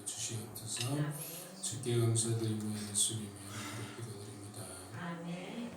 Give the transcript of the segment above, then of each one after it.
주시옵소서. 주께 감사드리고 예수님의 이름으로 기도드립니다. 아멘.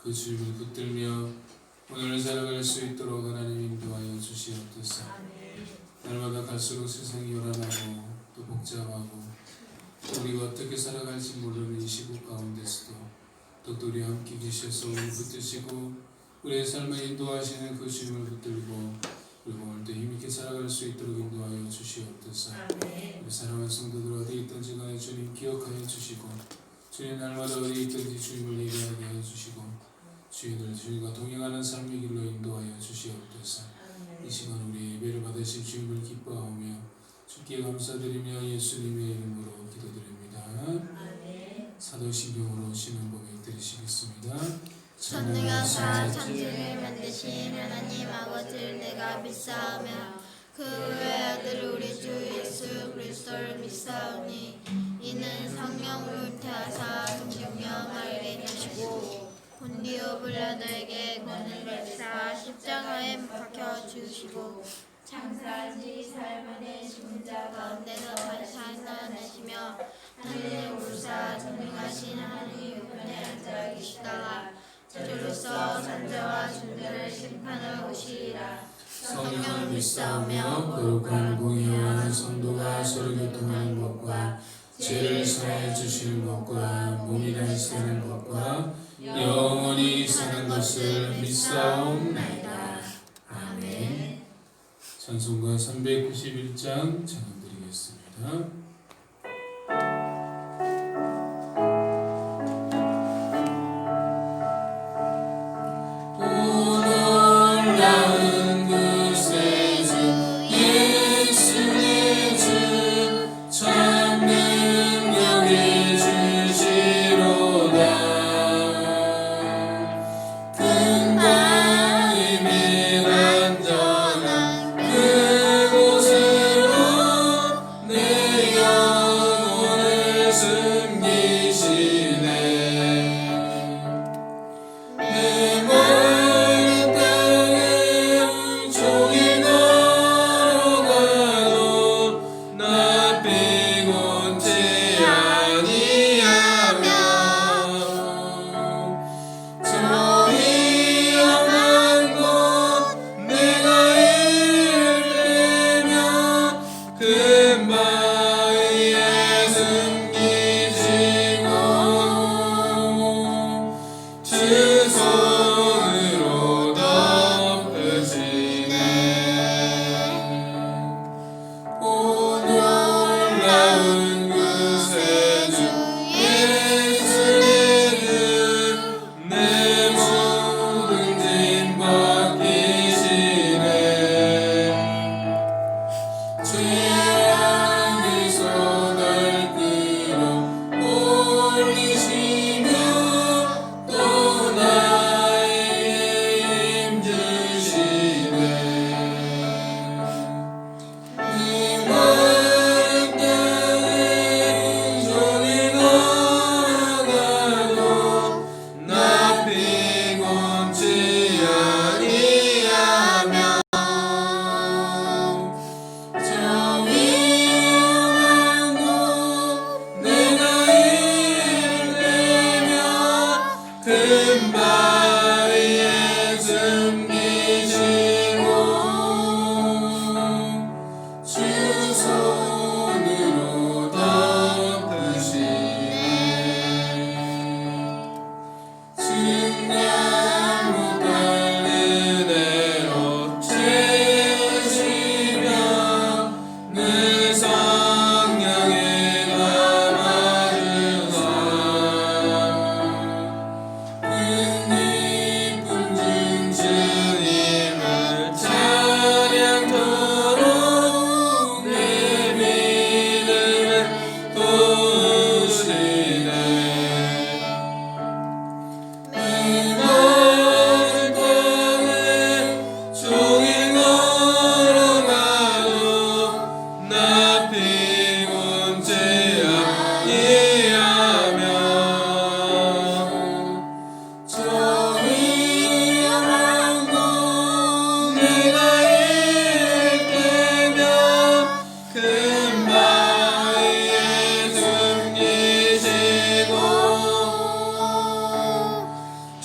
그 주임을 붙들며 오늘 살아갈 수 있도록 하나님 인도하여 주시옵소서. 날마다 갈수록 세상이 요란하고 또 복잡하고 우리가 어떻게 살아갈지 모르는 이 시국 가운데서도 또 우리와 함께 계셔서 우리를 붙드시고 우리의 삶을 인도하시는 그 주임을 붙들고 그리고 오늘도 힘있게 살아갈 수 있도록 인도하여 주시옵소서. 우리 사랑하는 성도들 어디 있든지 간에 주님 기억하여 주시고 주님 날마다 어디 있든지 주님을 예배하게 하여 주시고 주님과 동행하는 삶의 길로 인도하여 주시옵소서. 이 시간 우리 예배를 받으신 주님을 기뻐하며 주께 감사드리며 예수님의 이름으로 기도드립니다. 사도신경으로 신앙고백 드리시겠습니다. 전능하사 천지를 만드신 하나님 아버지를 내가 믿사오며 그 외아들 우리 주 예수 그리스도를 믿사오니 이는 성령으로 잉태하사 성령여 마리아에게 나시고 본디오 빌라도에게 권을 받으사 십자가에 못 박혀 죽으시고 장사지 사흘만에 죽은 자 가운데서 다시 살아나시며 하늘에 오르사 전능하신 하나님 우편에 앉아 계시다가 저로서 산자와 존재를 심판하러 오시리라. 성령을 믿사오며 거룩한 공의와 성도가 서로 교통하는 것과 죄를 사해 주시는 것과 몸이 다시 사는 것과 영원히 사는 것을 믿사옵나이다. 아멘. 찬송가 391장 찬양드리겠습니다.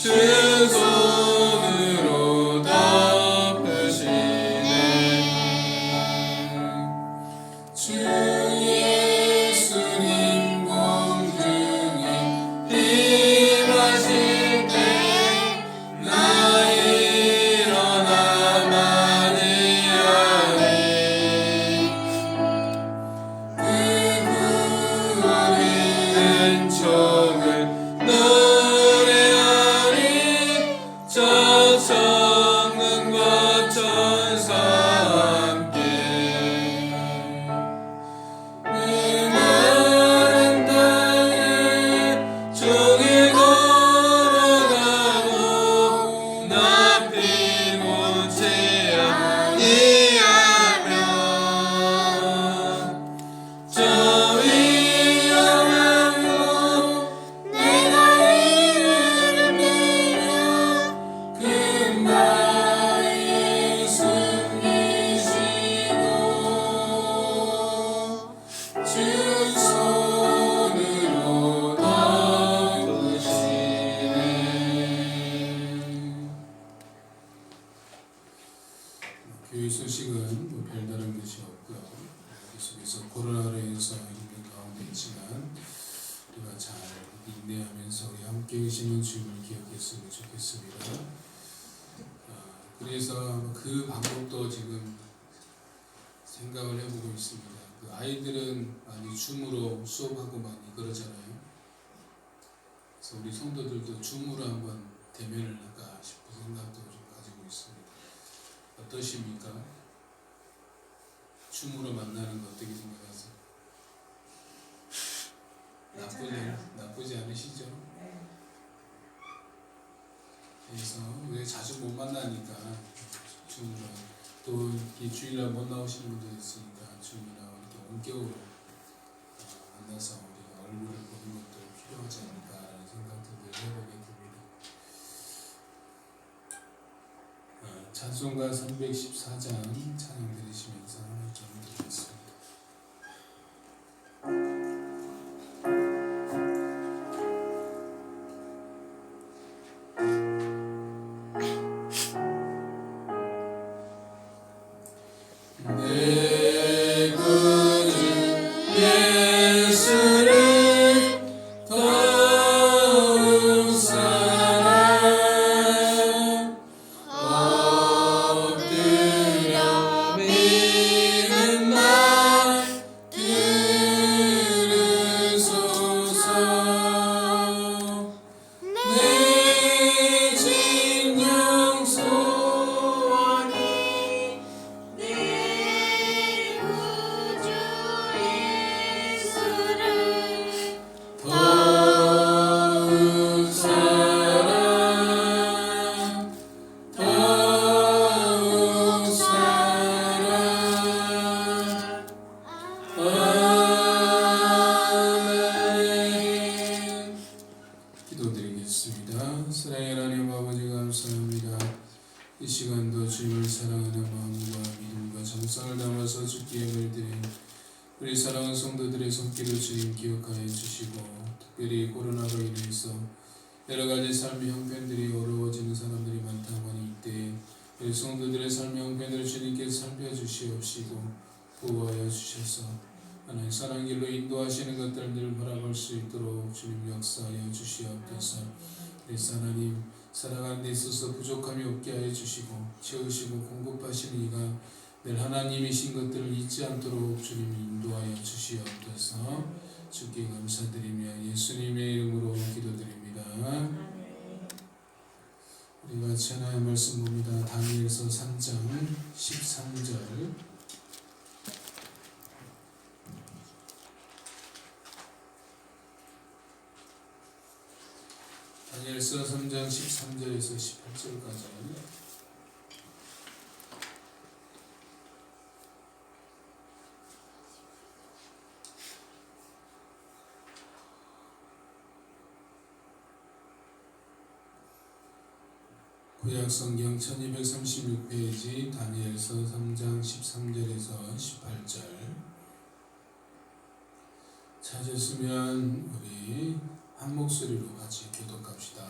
주 교회 소식은 뭐 별다른 것이 없고요. 계속해서 코로나로 인해서 힘든 가운데 있지만 우리가 잘 인내하면서 우리 함께 계시는 주님을 기억했으면 좋겠습니다. 그래서 그 방법도 지금 생각을 해보고 있습니다. 그 아이들은 많이 줌으로 수업하고 많이 그러잖아요. 그래서 우리 성도들도 줌으로 한번 대면을 할까 싶은 생각도 좀 가지고 있습니다. 어떠십니까? 줌으로 만나는 거 어떻게 생각하세요? 나쁘지 않으시죠? 그래서 왜 자주 못 만나니까 줌으로 또 이 주일날 못 나오시는 분도 있으니까 줌이나 이렇게 원격으로 만나서 우리가 얼굴을 보는 것도 필요하지 않을까라는 생각들을 해보게 됩니다. 찬송가 314장 찬양 들으시면서 좀 드리겠습니다. 사랑의 하나님 아버지 감사합니다. 이 시간도 주님을 사랑하는 마음과 믿음과 정성을 담아서 주께 예배를 드린 우리 사랑하는 성도들의 손길을 주님 기억하여 주시고, 특별히 코로나로 인해서 여러 가지 삶의 형편들이 어려워지는 사람들이 많다고 하니 이때 우리 성도들의 삶의 형편들을 주님께서 살펴주시옵시고 보호하여 주셔서 하나님 선한 길로 인도하시는 것들을 늘 바라볼 수 있도록 주님 역사하여 주시옵소서. 그래서 하나님 살아가는 데 있어서 부족함이 없게 하여 주시고 채우시고 공급하시는 이가 늘 하나님이신 것들을 잊지 않도록 주님 인도하여 주시옵소서. 주께 감사드리며 예수님의 이름으로 기도드립니다. 우리 같이 하나의 말씀 봅니다. 다니엘서 3장 13절. 다니엘서 3장 13절에서 18절까지. 구약성경 1236페이지 다니엘서 3장 13절에서 18절. 찾으시면 우리 한 목소리로 같이 교독합시다.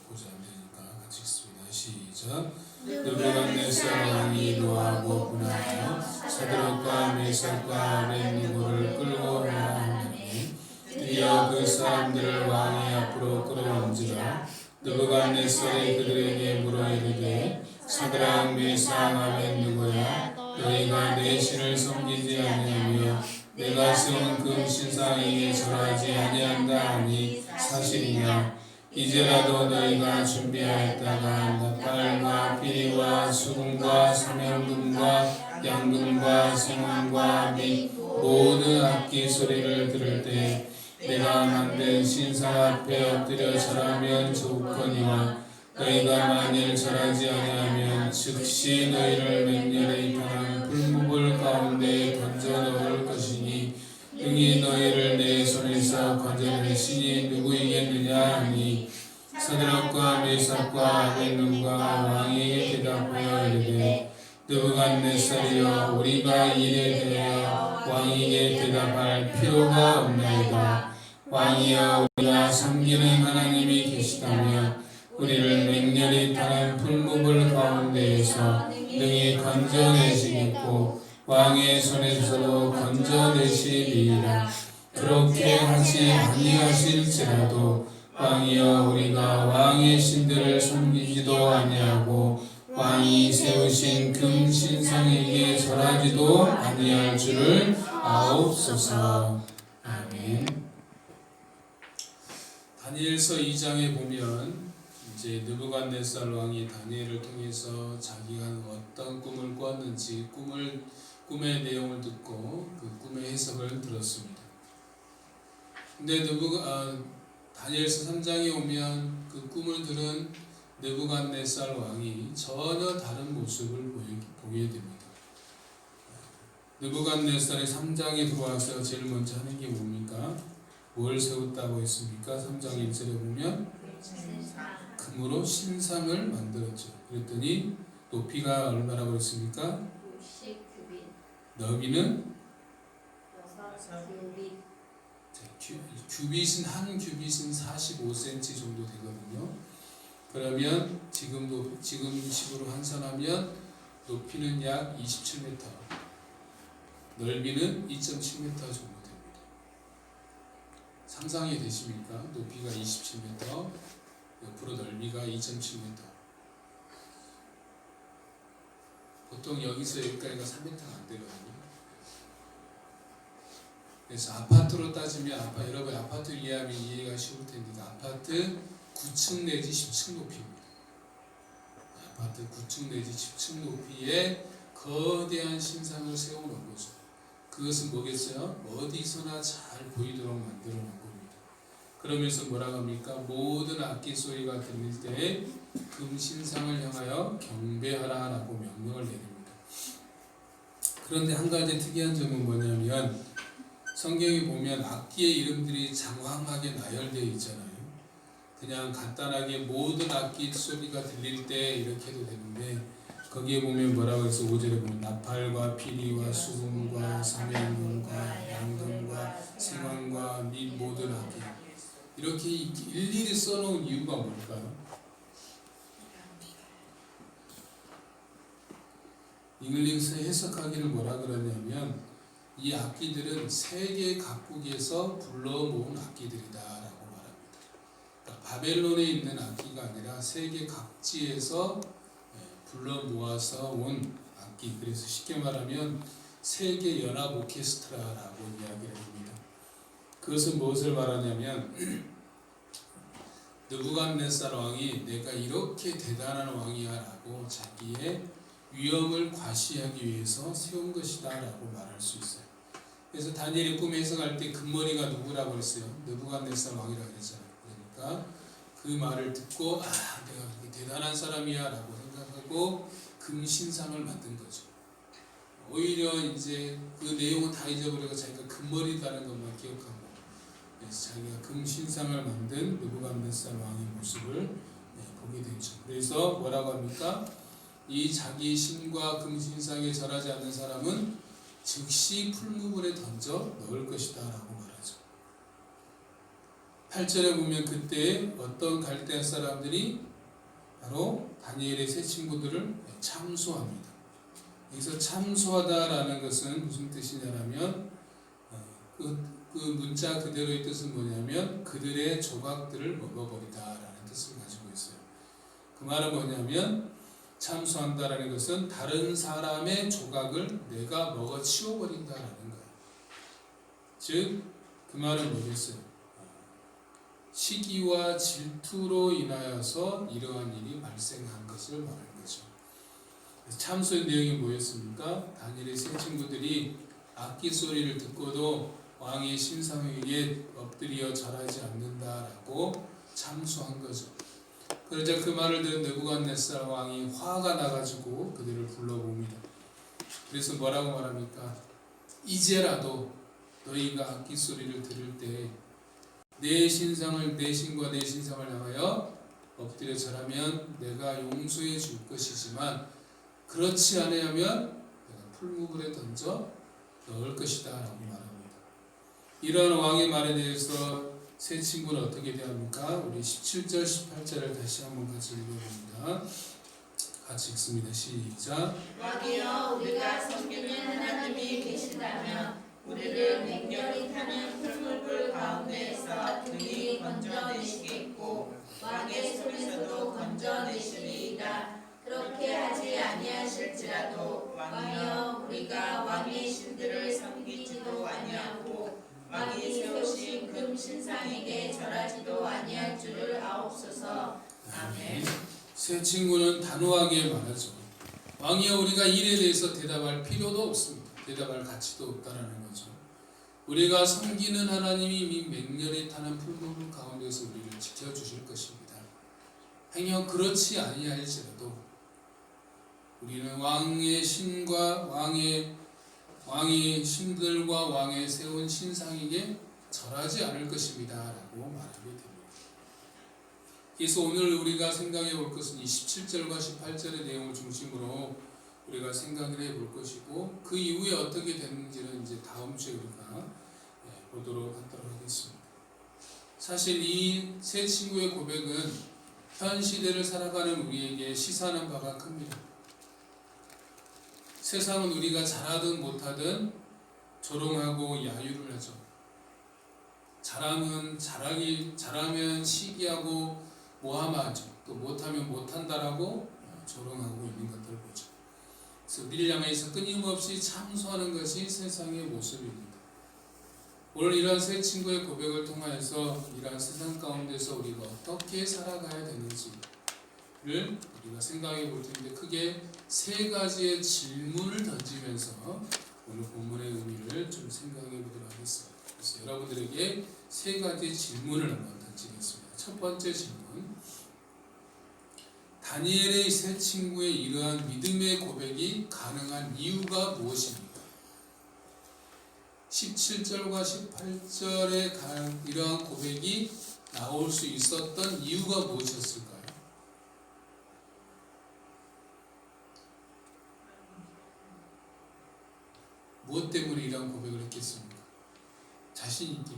보지 않으니까 같이 읽습니다. 시작. 느부갓네살 왕이 노하고 분하여 사드락과 메삭과 아벳느고를 끌고 오라 하니 드디어 그 사람들을 왕의 앞으로 끌어온지라. 느부갓네살이 그들에게 물어 이르되 사드락 메삭 아벳느고야, 너희가 내 신을 섬기지 아니하며 내가 세운 금 신상에게 절하지 아니한다 하니 사실이냐? 이제라도 너희가 준비하였다가 나팔과 피리와 수금과 삼형금과 양금과 생황과 및 모든 악기 소리를 들을 때 내가 만든 신상 앞에 엎드려 절하면 좋거니와 너희가 만일 절하지 아니하면 즉시 너희를 맹렬히 변한 풀무불 가운데 던져 넣을 것이니 능히 너희를 내 손에서 건져낼 신이 누구이겠느냐 하니 사드락과 메삭과 아벳느고가 왕에게 대답하여 이르되 느부갓네살이여, 우리가 이에 대하여 왕에게 대답할 필요가 없나이다. 왕이여, 우리가 섬기는 하나님이 계시다면 우리를 맹렬히 타는 풀무불 가운데에서 능히 건져내시겠고 왕의 손에서도 건져내시리라. 그렇게 하지 아니하실지라도 왕이여 우리가 왕의 신들을 섬기지도 아니하고 왕이 세우신 금신상에게 절하지도 아니할 줄을 아옵소서. 아멘. 다니엘서 2장에 보면 이제 느부갓네살 왕이 다니엘을 통해서 자기가 어떤 꿈을 꾸었는지 꿈의 내용을 듣고 그 꿈의 해석을 들었습니다. 근데 다니엘서 3장에 오면 그 꿈을 들은 느부갓네살 왕이 전혀 다른 모습을 보게 됩니다. 느부갓네살이 3장에 들어와서 제일 먼저 하는 게 뭡니까? 뭘 세웠다고 했습니까? 3장 1절에 보면 금으로 신상을 만들었죠. 그랬더니 높이가 얼마라고 했습니까? 60규빗. 너비는 6규빗. 규빗은 한 규빗은 45cm 정도 되거든요. 그러면 지금 식으로 환산하면 높이는 약 27m, 넓이는 2.7m 정도 됩니다. 상상이 되십니까? 높이가 27m, 옆으로 넓이가 2.7m. 보통 여기서 여기까지가 3m가 안 되거든요. 그래서 아파트로 따지면 여러분 아파트 이해하면 이해가 쉬울 텐데 아파트 9층 내지 10층 높이입니다. 아파트 9층 내지 10층 높이에 거대한 신상을 세워놓은 거죠. 그것은 뭐겠어요? 어디서나 잘 보이도록 만들어 놓은 겁니다. 그러면서 뭐라고 합니까? 모든 악기 소리가 들릴 때 금신상을 향하여 경배하라라고 명령을 내립니다. 그런데 한 가지 특이한 점은 뭐냐면 성경에 보면 악기의 이름들이 장황하게 나열되어 있잖아요. 그냥 간단하게 모든 악기 소리가 들릴 때 이렇게 해도 되는데 거기에 보면 뭐라고 해서 5절에 보면 나팔과 피리와 수금과 삼행금과 양금과 생황과 및 모든 악기 이렇게 일일이 써놓은 이유가 뭘까요? 잉글리시 해석하기를 뭐라 그러냐면 이 악기들은 세계 각국에서 불러 모은 악기들이다 라고 말합니다. 그러니까 바벨론에 있는 악기가 아니라 세계 각지에서 불러 모아서 온 악기. 그래서 쉽게 말하면 세계 연합 오케스트라라고 이야기를 합니다. 그것은 무엇을 말하냐면 느부갓네살 왕이 내가 이렇게 대단한 왕이야 라고 자기의 위엄을 과시하기 위해서 세운 것이다 라고 말할 수 있어요. 그래서 다니엘의 꿈 해석할 때 금머리가 누구라고 그랬어요? 느부갓네살 왕이라고 그랬잖아요. 그러니까 그 말을 듣고 내가 그렇게 대단한 사람이야 라고 생각하고 금신상을 만든 거죠. 오히려 이제 그 내용은 다 잊어버리고 자기가 금머리라는 것만 기억하고 그래서 자기가 금신상을 만든 느부갓네살 왕의 모습을 보게 되죠. 그래서 뭐라고 합니까? 이 자기 신과 금신상에 절하지 않는 사람은 즉시 풀무불에 던져 넣을 것이다 라고 말하죠. 8절에 보면 그때 어떤 갈대아 사람들이 바로 다니엘의 세 친구들을 참수합니다. 여기서 참수하다라는 것은 무슨 뜻이냐면 그 문자 그대로의 뜻은 뭐냐면 그들의 조각들을 먹어버리다라는 뜻을 가지고 있어요. 그 말은 뭐냐면 참수한다라는 것은 다른 사람의 조각을 내가 먹어 치워버린다라는 거예요. 즉, 그 말은 뭐겠어요? 시기와 질투로 인하여서 이러한 일이 발생한 것을 말하는 거죠. 참수의 내용이 뭐였습니까? 다니엘의 세 친구들이 악기 소리를 듣고도 왕의 신상에게 엎드려 절하지 않는다라고 참수한 거죠. 그러자 그 말을 들은 느부갓네살 왕이 화가 나가지고 그들을 불러봅니다. 그래서 뭐라고 말합니까? 이제라도 너희가 악기 소리를 들을 때 내 신과 내 신상을 향하여 엎드려 절하면 내가 용서해 줄 것이지만 그렇지 않으면 내가 풀무불에 던져 넣을 것이다 라고 말합니다. 이런 왕의 말에 대해서 세 친구는 어떻게 대합니까? 우리 17절 18절을 다시 한번 같이 읽어봅니다. 같이 읽습니다. 시작. 왕이여 우리가 섬기는 하나님이 계시다면 우리를 맹렬히 타는 풀무불 가운데에서 등이 건져내시겠고 왕의 손에서도 건져내시리이다. 그렇게 하지 아니하실지라도 왕이여 우리가 왕의 신들을 섬기지도 아니하고 왕이 세우신 금 신상에게 절하지도 아니할 줄을 아옵소서. 아멘. 세 친구는 단호하게 말하죠. 왕이여 우리가 일에 대해서 대답할 필요도 없습니다. 대답할 가치도 없다라는 거죠. 우리가 섬기는 하나님이 이미 맹렬히 타는 풀무불 가운데서 우리를 지켜주실 것입니다. 행여 그렇지 아니할지라도 우리는 왕의 신과 왕의 신들과 왕의 세운 신상에게 절하지 않을 것입니다 라고 말하게 됩니다. 그래서 오늘 우리가 생각해 볼 것은 이 17절과 18절의 내용을 중심으로 우리가 생각을 해 볼 것이고 그 이후에 어떻게 되는지는 이제 다음 주에 우리가 보도록 하겠습니다. 사실 이 세 친구의 고백은 현 시대를 살아가는 우리에게 시사하는 바가 큽니다. 세상은 우리가 잘하든 못하든 조롱하고 야유를 하죠. 잘하면 시기하고 모함하죠. 또 못하면 못한다라고 조롱하고 있는 것들을 보죠. 그래서 우리를 향해서 끊임없이 참소하는 것이 세상의 모습입니다. 오늘 이러한 세 친구의 고백을 통하여서 이러한 세상 가운데서 우리가 어떻게 살아가야 되는지를 우리가 생각해 볼 텐데 크게 세 가지의 질문을 던지면서 오늘 본문의 의미를 좀 생각해 보도록 하겠습니다. 그래서 여러분들에게 세 가지 질문을 한번 던지겠습니다. 첫 번째 질문. 다니엘의 세 친구의 이러한 믿음의 고백이 가능한 이유가 무엇입니까? 17절과 18절에 이러한 고백이 나올 수 있었던 이유가 무엇이었을까요? 무엇 때문에 이러한 고백을 했겠습니까? 자신 있게.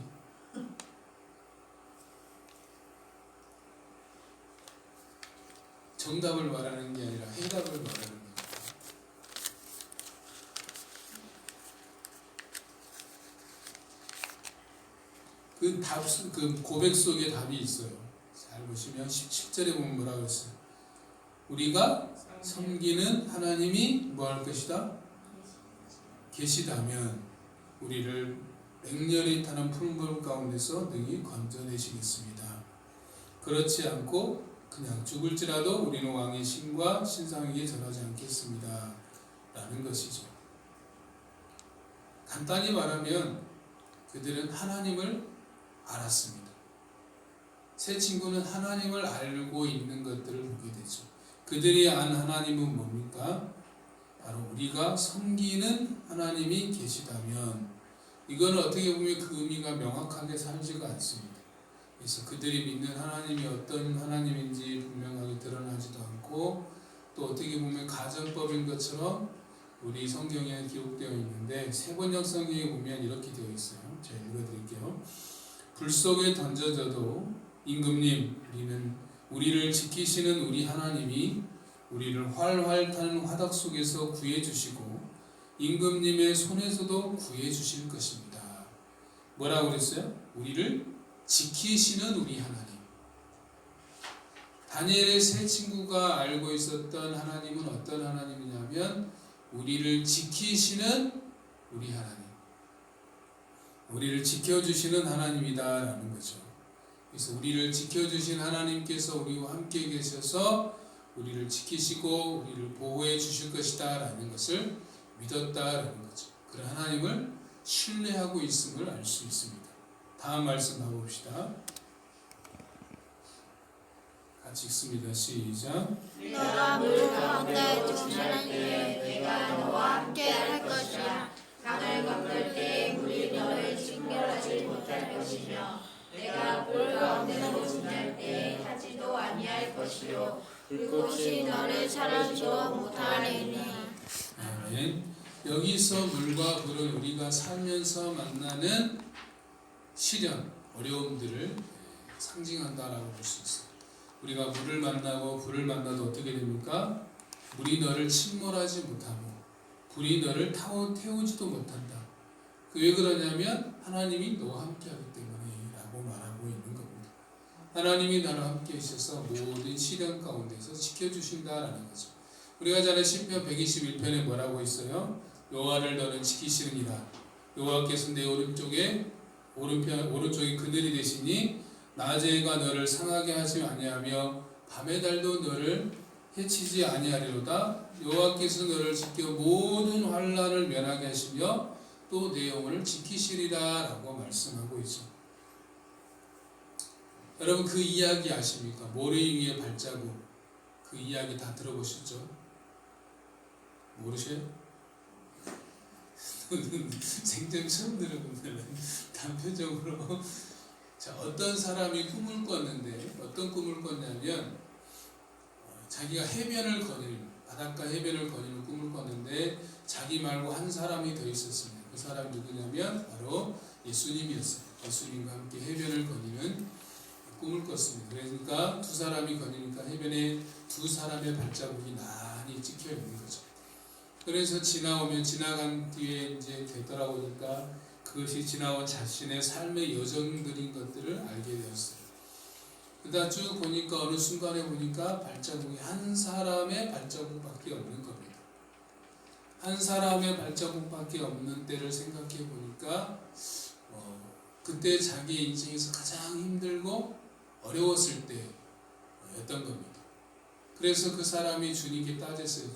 정답을 말하는 게 아니라 해답을 말하는 겁니다. 그 고백 속에 답이 있어요. 잘 보시면 17절에 보면 뭐라고 했어요? 우리가 섬기는 하나님이 뭐 할 것이다? 계시다면 우리를 맹렬히 타는 푸른불 가운데서 능히 건져내시겠습니다. 그렇지 않고 그냥 죽을지라도 우리는 왕의 신과 신상에게 절하지 않겠습니다 라는 것이죠. 간단히 말하면 그들은 하나님을 알았습니다. 세 친구는 하나님을 알고 있는 것들을 보게 되죠. 그들이 안 하나님은 뭡니까? 바로 우리가 섬기는 하나님이 계시다면 이건 어떻게 보면 그 의미가 명확하게 살지가 않습니다. 그래서 그들이 믿는 하나님이 어떤 하나님인지 분명하게 드러나지도 않고 또 어떻게 보면 가정법인 것처럼 우리 성경에 기록되어 있는데 세번역 성경에 보면 이렇게 되어 있어요. 제가 읽어드릴게요. 불 속에 던져져도 임금님 우리를 지키시는 우리 하나님이 우리를 활활 타는 화덕 속에서 구해주시고 임금님의 손에서도 구해주실 것입니다. 뭐라고 그랬어요? 우리를 지키시는 우리 하나님. 다니엘의 세 친구가 알고 있었던 하나님은 어떤 하나님이냐면 우리를 지키시는 우리 하나님, 우리를 지켜주시는 하나님이다라는 거죠. 그래서 우리를 지켜주신 하나님께서 우리와 함께 계셔서 우리를 지키시고 우리를 보호해 주실 것이다 라는 것을 믿었다라는 거죠. 그런 하나님을 신뢰하고 있음을 알 수 있습니다. 다음 말씀 봐봅시다. 같이 읽습니다. 시작. 너가 물 가운데 충신할 때에 내가 너와 함께 할 것이야. 강을 건널 때에 물이 너를 진결하지 못할 것이며 내가 물 가운데로 지날 때에 타지도 아니할 것이요 불꽃이 너를 사라지도 못하리니. 아멘. 여기서 물과 불은 우리가 살면서 만나는 시련, 어려움들을 상징한다라고 볼 수 있어요. 우리가 물을 만나고 불을 만나도 어떻게 됩니까? 물이 너를 침몰하지 못하고 불이 너를 태우지도 못한다. 왜 그러냐면 하나님이 너와 함께하기 때문에 라고 말하고 있는 겁니다. 하나님이 나와 함께 있어서 모든 시련 가운데서 지켜주신다라는 거죠. 우리가 전에 시편 121편에 뭐라고 있어요? 여호와를 너는 지키시느니라. 여호와께서 내 오른쪽에 그늘이 되시니 낮에가 너를 상하게 하지 아니하며 밤의 달도 너를 해치지 아니하리로다. 여호와께서 너를 지켜 모든 환난을 면하게 하시며 또 내 영혼을 지키시리라 라고 말씀하고 있죠. 여러분 그 이야기 아십니까? 모래 위에 발자국. 그 이야기 다 들어보셨죠? 모르셔요? 생전 처음 들어보면 단표적으로 자, 어떤 사람이 꿈을 꿨는데 어떤 꿈을 꿨냐면 자기가 바닷가 해변을 거니는 꿈을 꿨는데 자기 말고 한 사람이 더 있었습니다. 그 사람 누구냐면 바로 예수님이었어요. 예수님과 함께 해변을 거니는 꿈을 꿨습니다. 그러니까 두 사람이 거니니까 해변에 두 사람의 발자국이 많이 찍혀 있는 거죠. 그래서 지나간 뒤에 이제 되돌아보니까 그것이 지나온 자신의 삶의 여정들인 것들을 알게 되었어요. 그다음 쭉 보니까 어느 순간에 보니까 발자국이 한 사람의 발자국밖에 없는 겁니다. 한 사람의 발자국밖에 없는 때를 생각해 보니까 그때 자기 인생에서 가장 힘들고 어려웠을 때였던 겁니다. 그래서 그 사람이 주님께 따졌어요.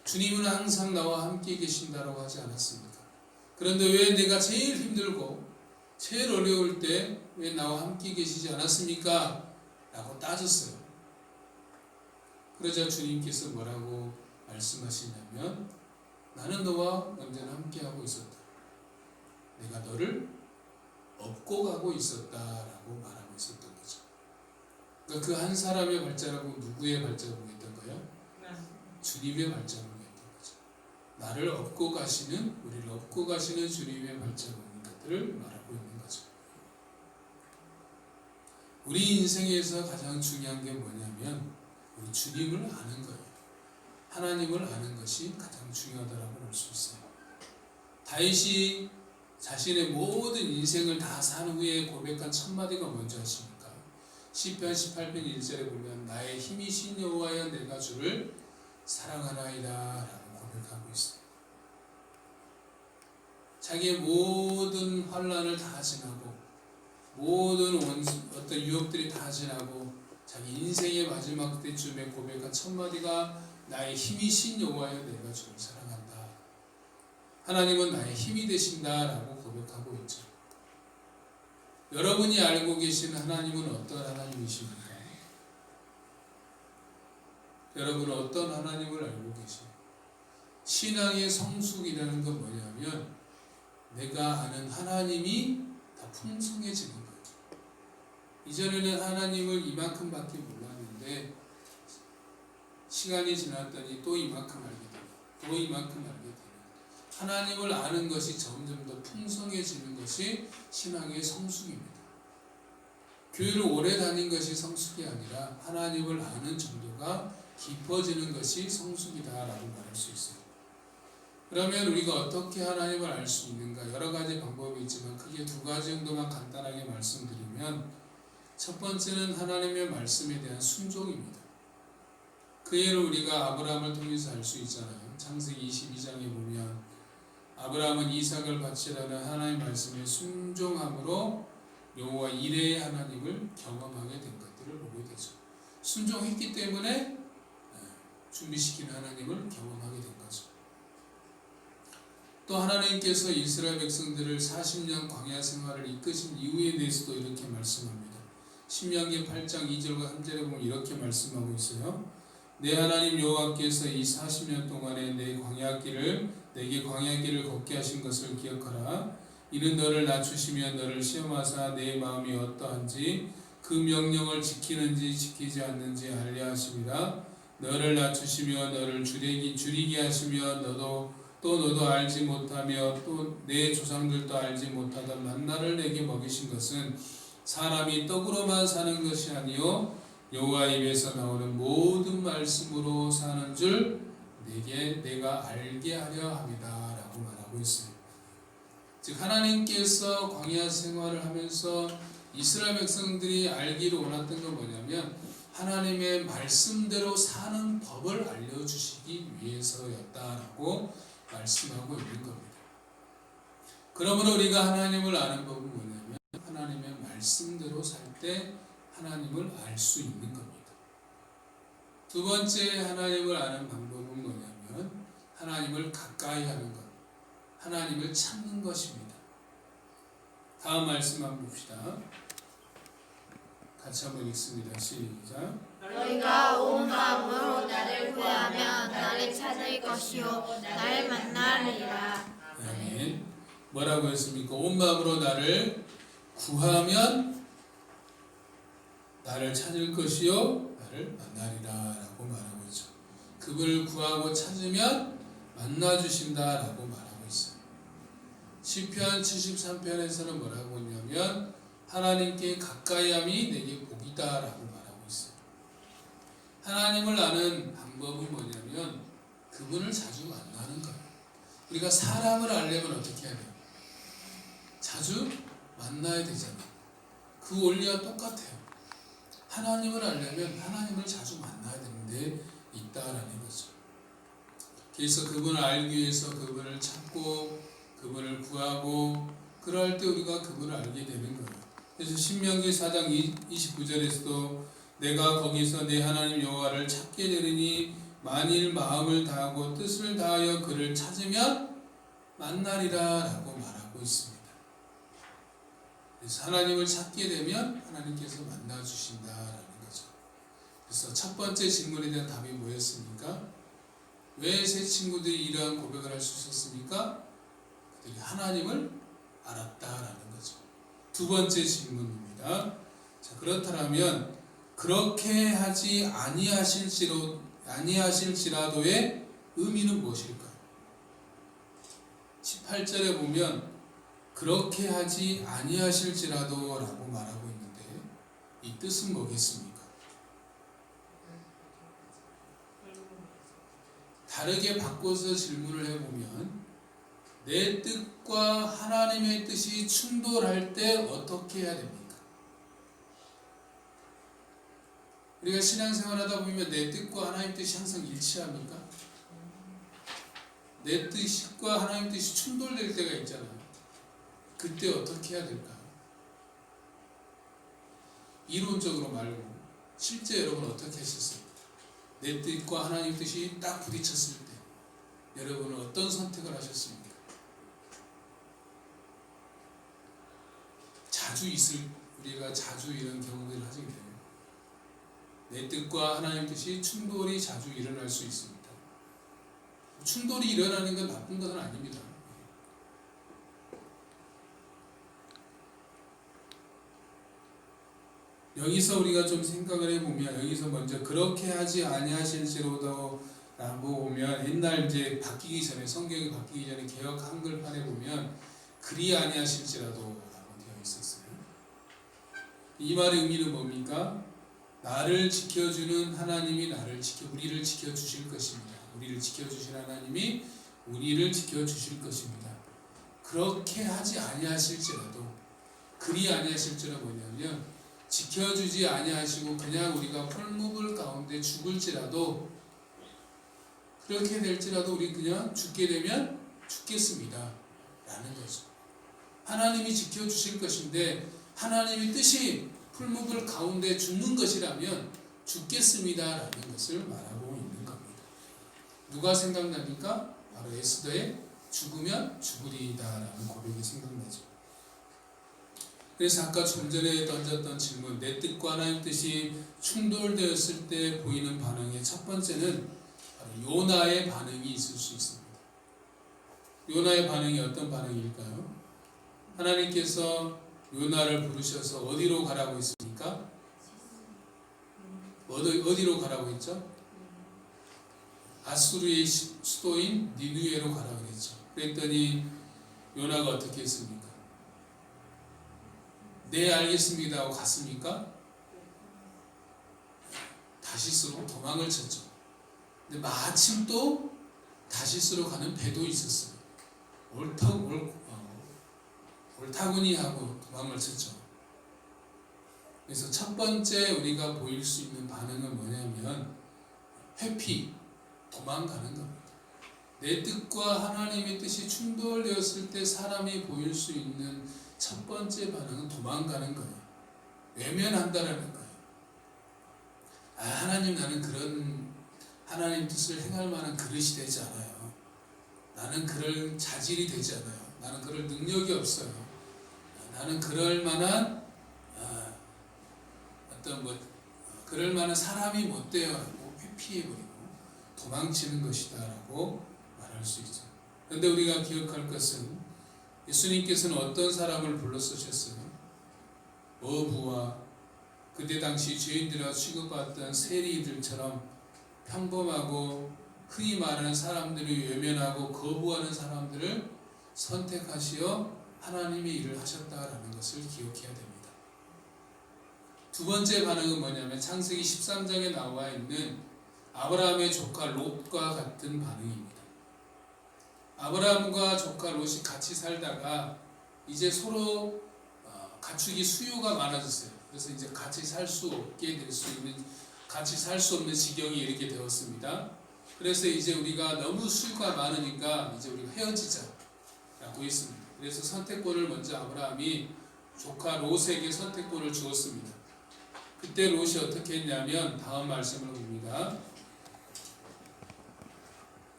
주님은 항상 나와 함께 계신다라고 하지 않았습니까? 그런데 왜 내가 제일 힘들고 제일 어려울 때 왜 나와 함께 계시지 않았습니까? 라고 따졌어요. 그러자 주님께서 뭐라고 말씀하시냐면 나는 너와 언제나 함께하고 있었다. 내가 너를 업고 가고 있었다라고 말하고 있었던 거죠. 그러니까 그 한 사람의 발자국은 누구의 발자국이었던 거예요? 주님의 발자국이었던 거죠. 나를 업고 가시는, 우리를 업고 가시는 주님의 발자국인 것들을 말하고 있는 거죠. 우리 인생에서 가장 중요한 게 뭐냐면 우리 주님을 아는 거예요. 하나님을 아는 것이 가장 중요하다고 볼 수 있어요. 다윗이 자신의 모든 인생을 다 산 후에 고백한 첫 마디가 뭔지 아십니까? 시편 18편 1절에 보면 나의 힘이신 여호와여 내가 주를 사랑하나이다 라고 고백하고 있어요. 자기의 모든 환난을 다 지나고 모든 어떤 유혹들이 다 지나고 자기 인생의 마지막 때쯤에 고백한 첫 마디가 나의 힘이신 여호와여 내가 주를 사랑한다. 하나님은 나의 힘이 되신다라고 고백하고 있죠. 여러분이 알고 계신 하나님은 어떤 하나님이십니까? 여러분은 어떤 하나님을 알고 계세요? 신앙의 성숙이라는 건 뭐냐면 내가 아는 하나님이 다 풍성해지는 거예요. 이전에는 하나님을 이만큼밖에 몰랐는데 시간이 지났더니 또 이만큼 알게 되고 또 이만큼 알게 되고 하나님을 아는 것이 점점 더 풍성해지는 것이 신앙의 성숙입니다. 교회를 오래 다닌 것이 성숙이 아니라 하나님을 아는 정도가 깊어지는 것이 성숙이다라고 말할 수 있어요. 그러면 우리가 어떻게 하나님을 알 수 있는가? 여러 가지 방법이 있지만 크게 두 가지 정도만 간단하게 말씀드리면 첫 번째는 하나님의 말씀에 대한 순종입니다. 그 예를 우리가 아브라함을 통해서 알 수 있잖아요. 창세기 22장에 보면 아브라함은 이삭을 바치라는 하나님의 말씀에 순종함으로 여호와 이레의 하나님을 경험하게 된 것들을 보게 되죠. 순종했기 때문에 준비시킨 하나님을 경험하게 된 거죠. 또 하나님께서 이스라엘 백성들을 40년 광야 생활을 이끄신 이유에 대해서도 이렇게 말씀합니다. 신명기 8장 2절과 3절에 보면 이렇게 말씀하고 있어요. 내 하나님 여호와께서 이 40년 동안에 내게 광야길을 걷게 하신 것을 기억하라. 이는 너를 낮추시며 너를 시험하사 내 마음이 어떠한지 그 명령을 지키는지 지키지 않는지 알려 하심이라. 너를 낮추시며 너를 줄이게 하시며 너도 알지 못하며 또 내 조상들도 알지 못하던 만나를 내게 먹이신 것은 사람이 떡으로만 사는 것이 아니요 여호와 입에서 나오는 모든 말씀으로 사는 줄 내가 알게 하려 함이다 라고 말하고 있어요. 즉 하나님께서 광야 생활을 하면서 이스라엘 백성들이 알기를 원했던 건 뭐냐면 하나님의 말씀대로 사는 법을 알려주시기 위해서였다라고 말씀하고 있는 겁니다. 그러므로 우리가 하나님을 아는 법은 뭐냐면 하나님의 말씀대로 살 때 하나님을 알 수 있는 겁니다. 두 번째 하나님을 아는 방법은 뭐냐면 하나님을 가까이 하는 것, 하나님을 찾는 것입니다. 다음 말씀 한번 봅시다. 같이 한번 읽습니다. 시작. 너희가 온 마음으로 나를 구하면 나를 찾을 것이요 나를 만나리라. 아멘. 뭐라고 했습니까? 온 마음으로 나를 구하면 나를 찾을 것이요 나를 만나리라 라고 말하고 있죠. 그분을 구하고 찾으면 만나주신다 라고 말하고 있어요. 시편 73편에서는 뭐라고 했냐면 하나님께 가까이함이 내게 복이다 라고 말하고 있어요. 하나님을 아는 방법은 뭐냐면 그분을 자주 만나는 거예요. 우리가 사람을 알려면 어떻게 해야 돼요? 자주 만나야 되잖아요. 그 원리와 똑같아요. 하나님을 알려면 하나님을 자주 만나야 되는데 있다라는 거죠. 그래서 그분을 알기 위해서 그분을 찾고 그분을 구하고 그럴 때 우리가 그분을 알게 되는 거예요. 그래서 신명기 4장 29절에서도 내가 거기서 내 하나님 여호와를 찾게 되리니 만일 마음을 다하고 뜻을 다하여 그를 찾으면 만나리라 라고 말하고 있습니다. 그래서 하나님을 찾게 되면 하나님께서 만나주신다라는 거죠. 그래서 첫 번째 질문에 대한 답이 뭐였습니까? 왜 세 친구들이 이러한 고백을 할 수 있었습니까? 그들이 하나님을 알았다라는 거죠. 두 번째 질문입니다. 자, 그렇다면 그렇게 하지 아니하실지라도의 의미는 무엇일까요? 18절에 보면 그렇게 하지 아니하실지라도 라고 말하고 있는데 이 뜻은 뭐겠습니까? 다르게 바꿔서 질문을 해보면 내 뜻과 하나님의 뜻이 충돌할 때 어떻게 해야 됩니까? 우리가 신앙생활 하다 보면 내 뜻과 하나님의 뜻이 항상 일치합니까? 내 뜻과 하나님의 뜻이 충돌될 때가 있잖아요. 그때 어떻게 해야 될까요? 이론적으로 말고 실제 여러분 어떻게 하셨어요? 내 뜻과 하나님의 뜻이 딱 부딪혔을 때 여러분은 어떤 선택을 하셨습니까? 우리가 자주 이런 경우들을 하게 돼요. 내 뜻과 하나님의 뜻이 충돌이 자주 일어날 수 있습니다. 충돌이 일어나는 건 나쁜 것은 아닙니다. 여기서 우리가 좀 생각을 해보면 여기서 먼저 그렇게 하지 아니하실지로도 라고 보면 옛날 이제 바뀌기 전에 성경이 바뀌기 전에 개역 한글판에 보면 그리 아니하실지라도 라고 되어 있었어요. 이 말의 의미는 뭡니까? 나를 지켜주는 하나님이 우리를 지켜주실 것입니다. 우리를 지켜주실 하나님이 우리를 지켜주실 것입니다. 그렇게 하지 아니하실지라도 그리 아니하실지라도 뭐냐면 지켜주지 아니하시고 그냥 우리가 풀무불 가운데 죽을지라도 그렇게 될지라도 우리 그냥 죽게 되면 죽겠습니다 라는 거죠. 하나님이 지켜주실 것인데 하나님의 뜻이 풀무불 가운데 죽는 것이라면 죽겠습니다 라는 것을 말하고 있는 겁니다. 누가 생각납니까? 바로 에스더의 죽으면 죽으리이다 라는 고백이 생각나죠. 그래서 아까 좀 전에 던졌던 질문, 내 뜻과 하나님의 뜻이 충돌되었을 때 보이는 반응의 첫 번째는 바로 요나의 반응이 있을 수 있습니다. 요나의 반응이 어떤 반응일까요? 하나님께서 요나를 부르셔서 어디로 가라고 했습니까? 어디로 가라고 했죠? 아수르의 수도인 니느웨로 가라고 했죠. 그랬더니 요나가 어떻게 했습니까? 네 알겠습니다 하고 갔습니까? 다시스로 도망을 쳤죠. 근데 마침 또 다시스로 가는 배도 있었어요. 옳다구니 하고 도망을 쳤죠. 그래서 첫 번째 우리가 보일 수 있는 반응은 뭐냐면 회피, 도망가는 겁니다. 내 뜻과 하나님의 뜻이 충돌되었을 때 사람이 보일 수 있는 첫 번째 반응은 도망가는 거예요. 외면한다라는 거예요. 하나님, 나는 그런 하나님 뜻을 행할 만한 그릇이 되지 않아요. 나는 그럴 자질이 되지 않아요. 나는 그럴 능력이 없어요. 나는 그럴 만한 그럴 만한 사람이 못 돼요라고 회피해버리고 도망치는 것이다라고 말할 수 있어요. 그런데 우리가 기억할 것은 예수님께서는 어떤 사람을 불러 쓰셨어요? 어부와 그때 당시 죄인들과 취급받던 세리들처럼 평범하고 흔히 말하는 사람들이 외면하고 거부하는 사람들을 선택하시어 하나님의 일을 하셨다라는 것을 기억해야 됩니다. 두 번째 반응은 뭐냐면 창세기 13장에 나와 있는 아브라함의 조카 롯과 같은 반응입니다. 아브라함과 조카 롯이 같이 살다가 이제 서로 가축이 수요가 많아졌어요. 그래서 이제 같이 살 수 없게 될 수 있는, 같이 살 수 없는 지경이 이렇게 되었습니다. 그래서 이제 우리가 너무 수요가 많으니까 이제 우리가 헤어지자라고 했습니다. 그래서 선택권을 먼저 아브라함이 조카 롯에게 선택권을 주었습니다. 그때 롯이 어떻게 했냐면 다음 말씀을 봅니다.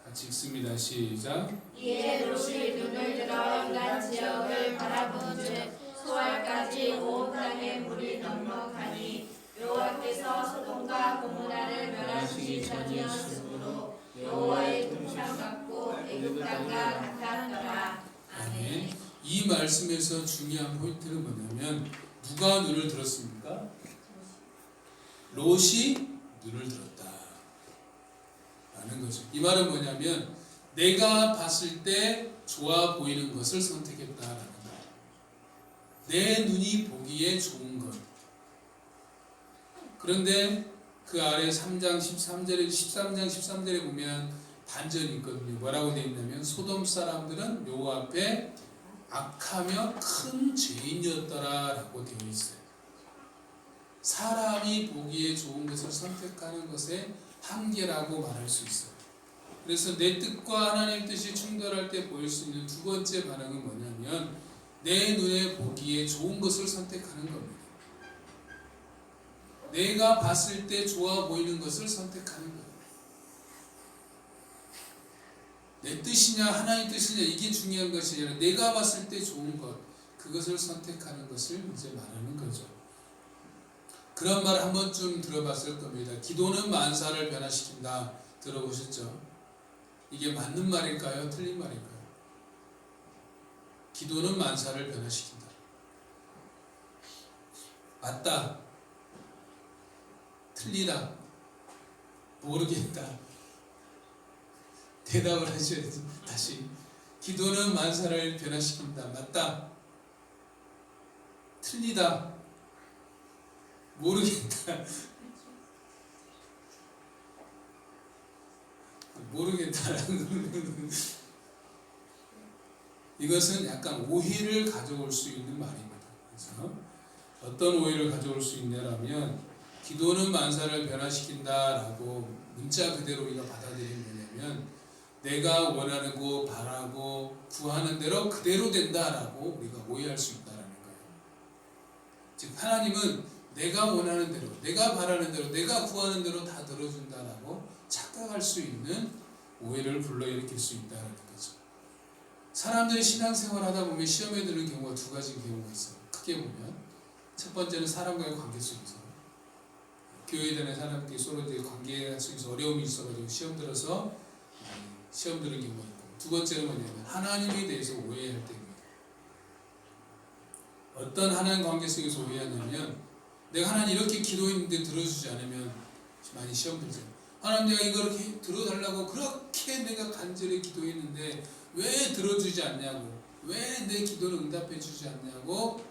같이 읽습니다. 시작. 이에 롯이 눈을 들어 요단 지역을 바라본즉 소알까지 온 땅에 물이 넉넉하니 여호와께서 소돔과 고모라를 멸하시기 전이었으므로 여호와의 동상 같고 애굽 땅과 같았더라. 아멘. 이 말씀에서 중요한 포인트는 뭐냐면 누가 눈을 들었습니까? 롯이 눈을 들었다 라는 거죠. 이 말은 뭐냐면 내가 봤을 때 좋아 보이는 것을 선택했다라는 거예요. 내 눈이 보기에 좋은 것. 그런데 그 아래 13장 13절에 보면 반전이 있거든요. 뭐라고 되어 있냐면 소돔 사람들은 여호와 앞에 악하며 큰 죄인이었더라 라고 되어 있어요. 사람이 보기에 좋은 것을 선택하는 것의 한계라고 말할 수 있어요. 그래서 내 뜻과 하나님의 뜻이 충돌할 때 보일 수 있는 두 번째 반응은 뭐냐면 내 눈에 보기에 좋은 것을 선택하는 겁니다. 내가 봤을 때 좋아 보이는 것을 선택하는 거예요. 내 뜻이냐 하나님의 뜻이냐 이게 중요한 것이 아니라 내가 봤을 때 좋은 것, 그것을 선택하는 것을 이제 말하는 거죠. 그런 말 한 번쯤 들어봤을 겁니다. 기도는 만사를 변화시킨다. 들어보셨죠? 이게 맞는 말일까요? 틀린 말일까요? 기도는 만사를 변화시킨다. 맞다. 틀리다. 모르겠다. 대답을 하셔야지. 다시. 기도는 만사를 변화시킨다. 맞다. 틀리다. 모르겠다. 모르겠다라는 이것은 약간 오해를 가져올 수 있는 말입니다. 그래서 어떤 오해를 가져올 수 있냐면 기도는 만사를 변화시킨다라고 문자 그대로 우리가 받아들이면 뭐냐면 내가 원하는 거 바라고 구하는 대로 그대로 된다라고 우리가 오해할 수 있다라는 거예요. 즉 하나님은 내가 원하는 대로, 내가 바라는 대로, 내가 구하는 대로 다 들어준다라고 착각할 수 있는 오해를 불러일으킬 수 있다는 거죠. 사람들이 신앙생활 하다 보면 시험에 드는 경우가 두 가지 경우가 있어요. 크게 보면 첫 번째는 사람과의 관계 속에서 교회에 대한 사람끼리 서로 관계 속에서 어려움이 있어가지고 시험 들은 경우가 있고, 두 번째는 뭐냐면 하나님에 대해서 오해할 때입니다. 어떤 하나님 관계 속에서 오해하냐면 내가 하나님 이렇게 기도했는데 들어주지 않으면 많이 시험 들죠. 하나님 내가 이걸 이렇게 들어달라고 그렇게 내가 간절히 기도했는데 왜 들어주지 않냐고, 왜 내 기도를 응답해 주지 않냐고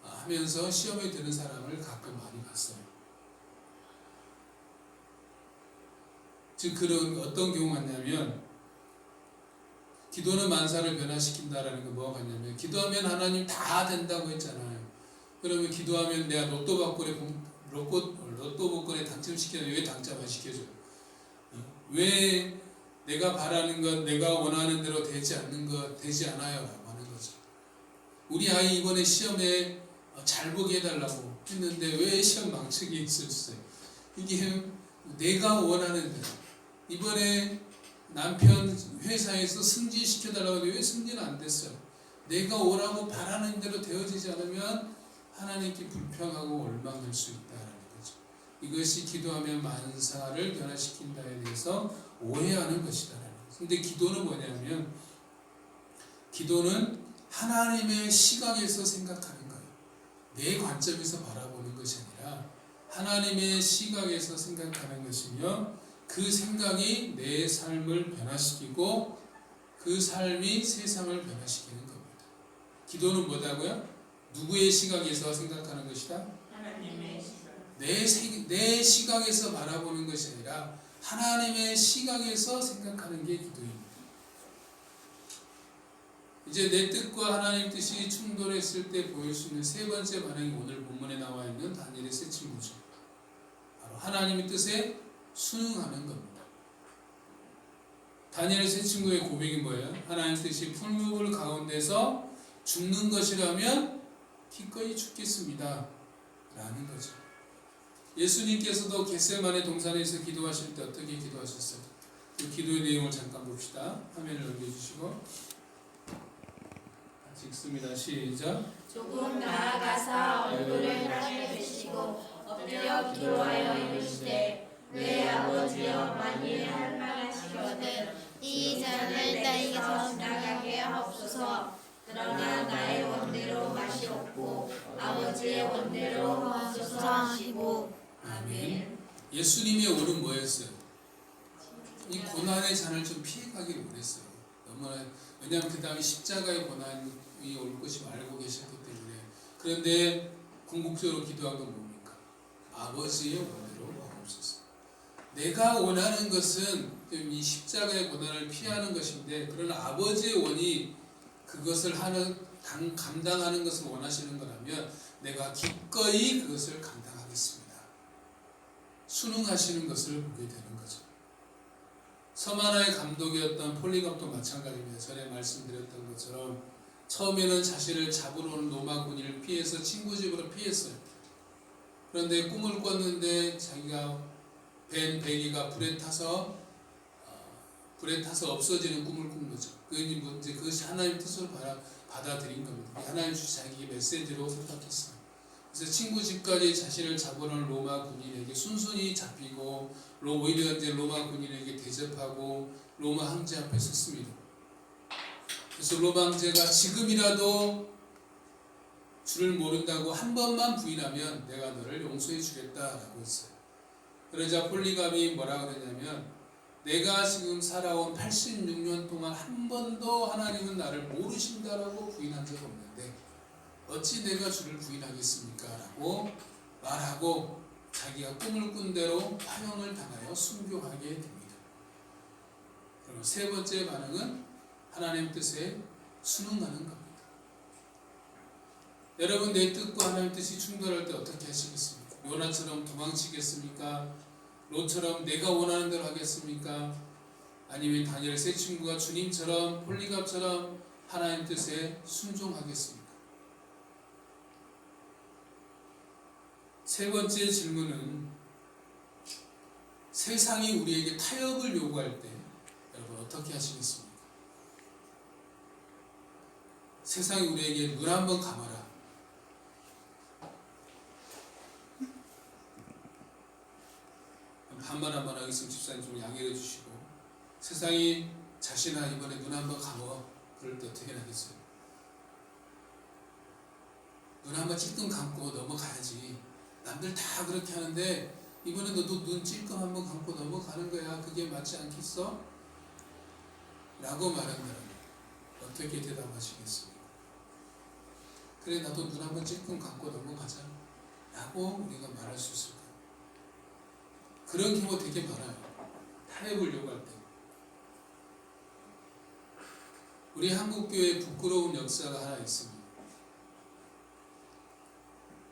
하면서 시험에 드는 사람을 가끔 많이 봤어요. 즉 그런 어떤 경우가 있냐면 기도는 만사를 변화시킨다라는 게 뭐가 있냐면 기도하면 하나님 다 된다고 했잖아요. 그러면 기도하면 내가 로또 복권에 당첨시켜요. 왜 당첨 안 시켜줘요? 왜 내가 바라는 것, 내가 원하는 대로 되지 않는 것, 되지 않아요 라고 하는 거죠. 우리 아이 이번에 시험에 잘 보게 해달라고 했는데 왜 시험 망치게 있었어요? 이게 내가 원하는 대로. 이번에 남편 회사에서 승진시켜달라고 했는데 왜 승진은 안 됐어요? 내가 원하고 바라는 대로 되어지지 않으면 하나님께 불평하고 원망할 수 있다라는 거죠. 이것이 기도하면 만사를 변화시킨다에 대해서 오해하는 것이다라는 거죠. 근데 기도는 뭐냐면 기도는 하나님의 시각에서 생각하는 거예요. 내 관점에서 바라보는 것이 아니라 하나님의 시각에서 생각하는 것이며 그 생각이 내 삶을 변화시키고 그 삶이 세상을 변화시키는 겁니다. 기도는 뭐다고요? 누구의 시각에서 생각하는 것이다? 하나님의 시각. 내 시각에서 바라보는 것이 아니라 하나님의 시각에서 생각하는 게 기도입니다. 이제 내 뜻과 하나님 뜻이 충돌했을 때 보일 수 있는 세 번째 반응이 오늘 본문에 나와 있는 다니엘의 세 친구죠. 바로 하나님의 뜻에 순응하는 겁니다. 다니엘의 세 친구의 고백이 뭐예요? 하나님 뜻이 풀무불 가운데서 죽는 것이라면 기꺼이 죽겠습니다 라는 거죠. 예수님께서도 겟세마네 동산에서 기도하실 때 어떻게 기도하셨어요? 그 기도의 내용을 잠깐 봅시다. 화면을 넘겨주시고 같이 읽습니다. 시작. 조금 나아가사 얼굴을 하늘에 드시고 엎드려 기도하여 이르시되 내 아버지여 만일 할 만하시거든 이 잔을 나에게서 나가게 하옵소서. 그러나 나의 원대로 마시옵고 아버지의 원대로 하옵소서 하시고. 아멘. 예수님의 오는 뭐였어요? 이 고난의 잔을 좀 피해가기를 원했어요. 너무나 왜냐하면 그 다음에 십자가의 고난이 올 것이 알고 계셨기 때문에. 그런데 궁극적으로 기도한 건 뭡니까? 아버지의 원대로 하옵소서. 내가 원하는 것은 이 십자가의 고난을 피하는 것인데 그러나 아버지의 원이 그것을 감당하는 것을 원하시는 거라면 내가 기꺼이 그것을 감당하겠습니다. 순응하시는 것을 보게 되는 거죠. 서만화의 감독이었던 폴리갑도 마찬가지입니다. 전에 말씀드렸던 것처럼 처음에는 자신을 잡으러 오는 로마 군인을 피해서 친구 집으로 피했어요. 그런데 꿈을 꿨는데 자기가 벤 베기가 불에 타서 없어지는 꿈을 꾼 거죠. 그것이 하나님의 뜻을 받아들인 겁니다. 하나님 주신 자기의 메시지로 생각했어요. 그래서 친구 집까지 자신을 잡으러 온 로마 군인에게 순순히 잡히고 오히려 이제 로마 군인에게 대접하고 로마 황제 앞에 섰습니다. 그래서 로마 황제가 지금이라도 주를 모른다고 한 번만 부인하면 내가 너를 용서해 주겠다라고 했어요. 그러자 폴리갑이 뭐라고 그랬냐면 내가 지금 살아온 86년 동안 한 번도 하나님은 나를 모르신다라고 부인한 적 없는데 어찌 내가 주를 부인하겠습니까? 라고 말하고 자기가 꿈을 꾼 대로 화형을 당하여 순교하게 됩니다. 그리고 세 번째 반응은 하나님 뜻에 순응하는 겁니다. 여러분 내 뜻과 하나님 뜻이 충돌할 때 어떻게 하시겠습니까? 요나처럼 도망치겠습니까? 롯처럼 내가 원하는 대로 하겠습니까? 아니면 다니엘 세 친구가 주님처럼 폴리갑처럼 하나님 뜻에 순종하겠습니까? 세 번째 질문은 세상이 우리에게 타협을 요구할 때 여러분 어떻게 하시겠습니까? 세상이 우리에게 눈 한번 감아라. 반말 한번 하겠으면 집사님 좀 양해해 주시고 세상이 자신아 이번에 눈 한번 감어 그럴 때 어떻게 하겠어요? 눈 한번 찔끔 감고 넘어가야지. 남들 다 그렇게 하는데 이번에 너도 눈 찔끔 한번 감고 넘어가는 거야. 그게 맞지 않겠어? 라고 말한다면 어떻게 대답하시겠습니까? 그래 나도 눈 한번 찔끔 감고 넘어가자 라고 우리가 말할 수 있을까요? 그런 경우 되게 많아요. 타협을 요구할 때. 우리 한국교회에 부끄러운 역사가 하나 있습니다.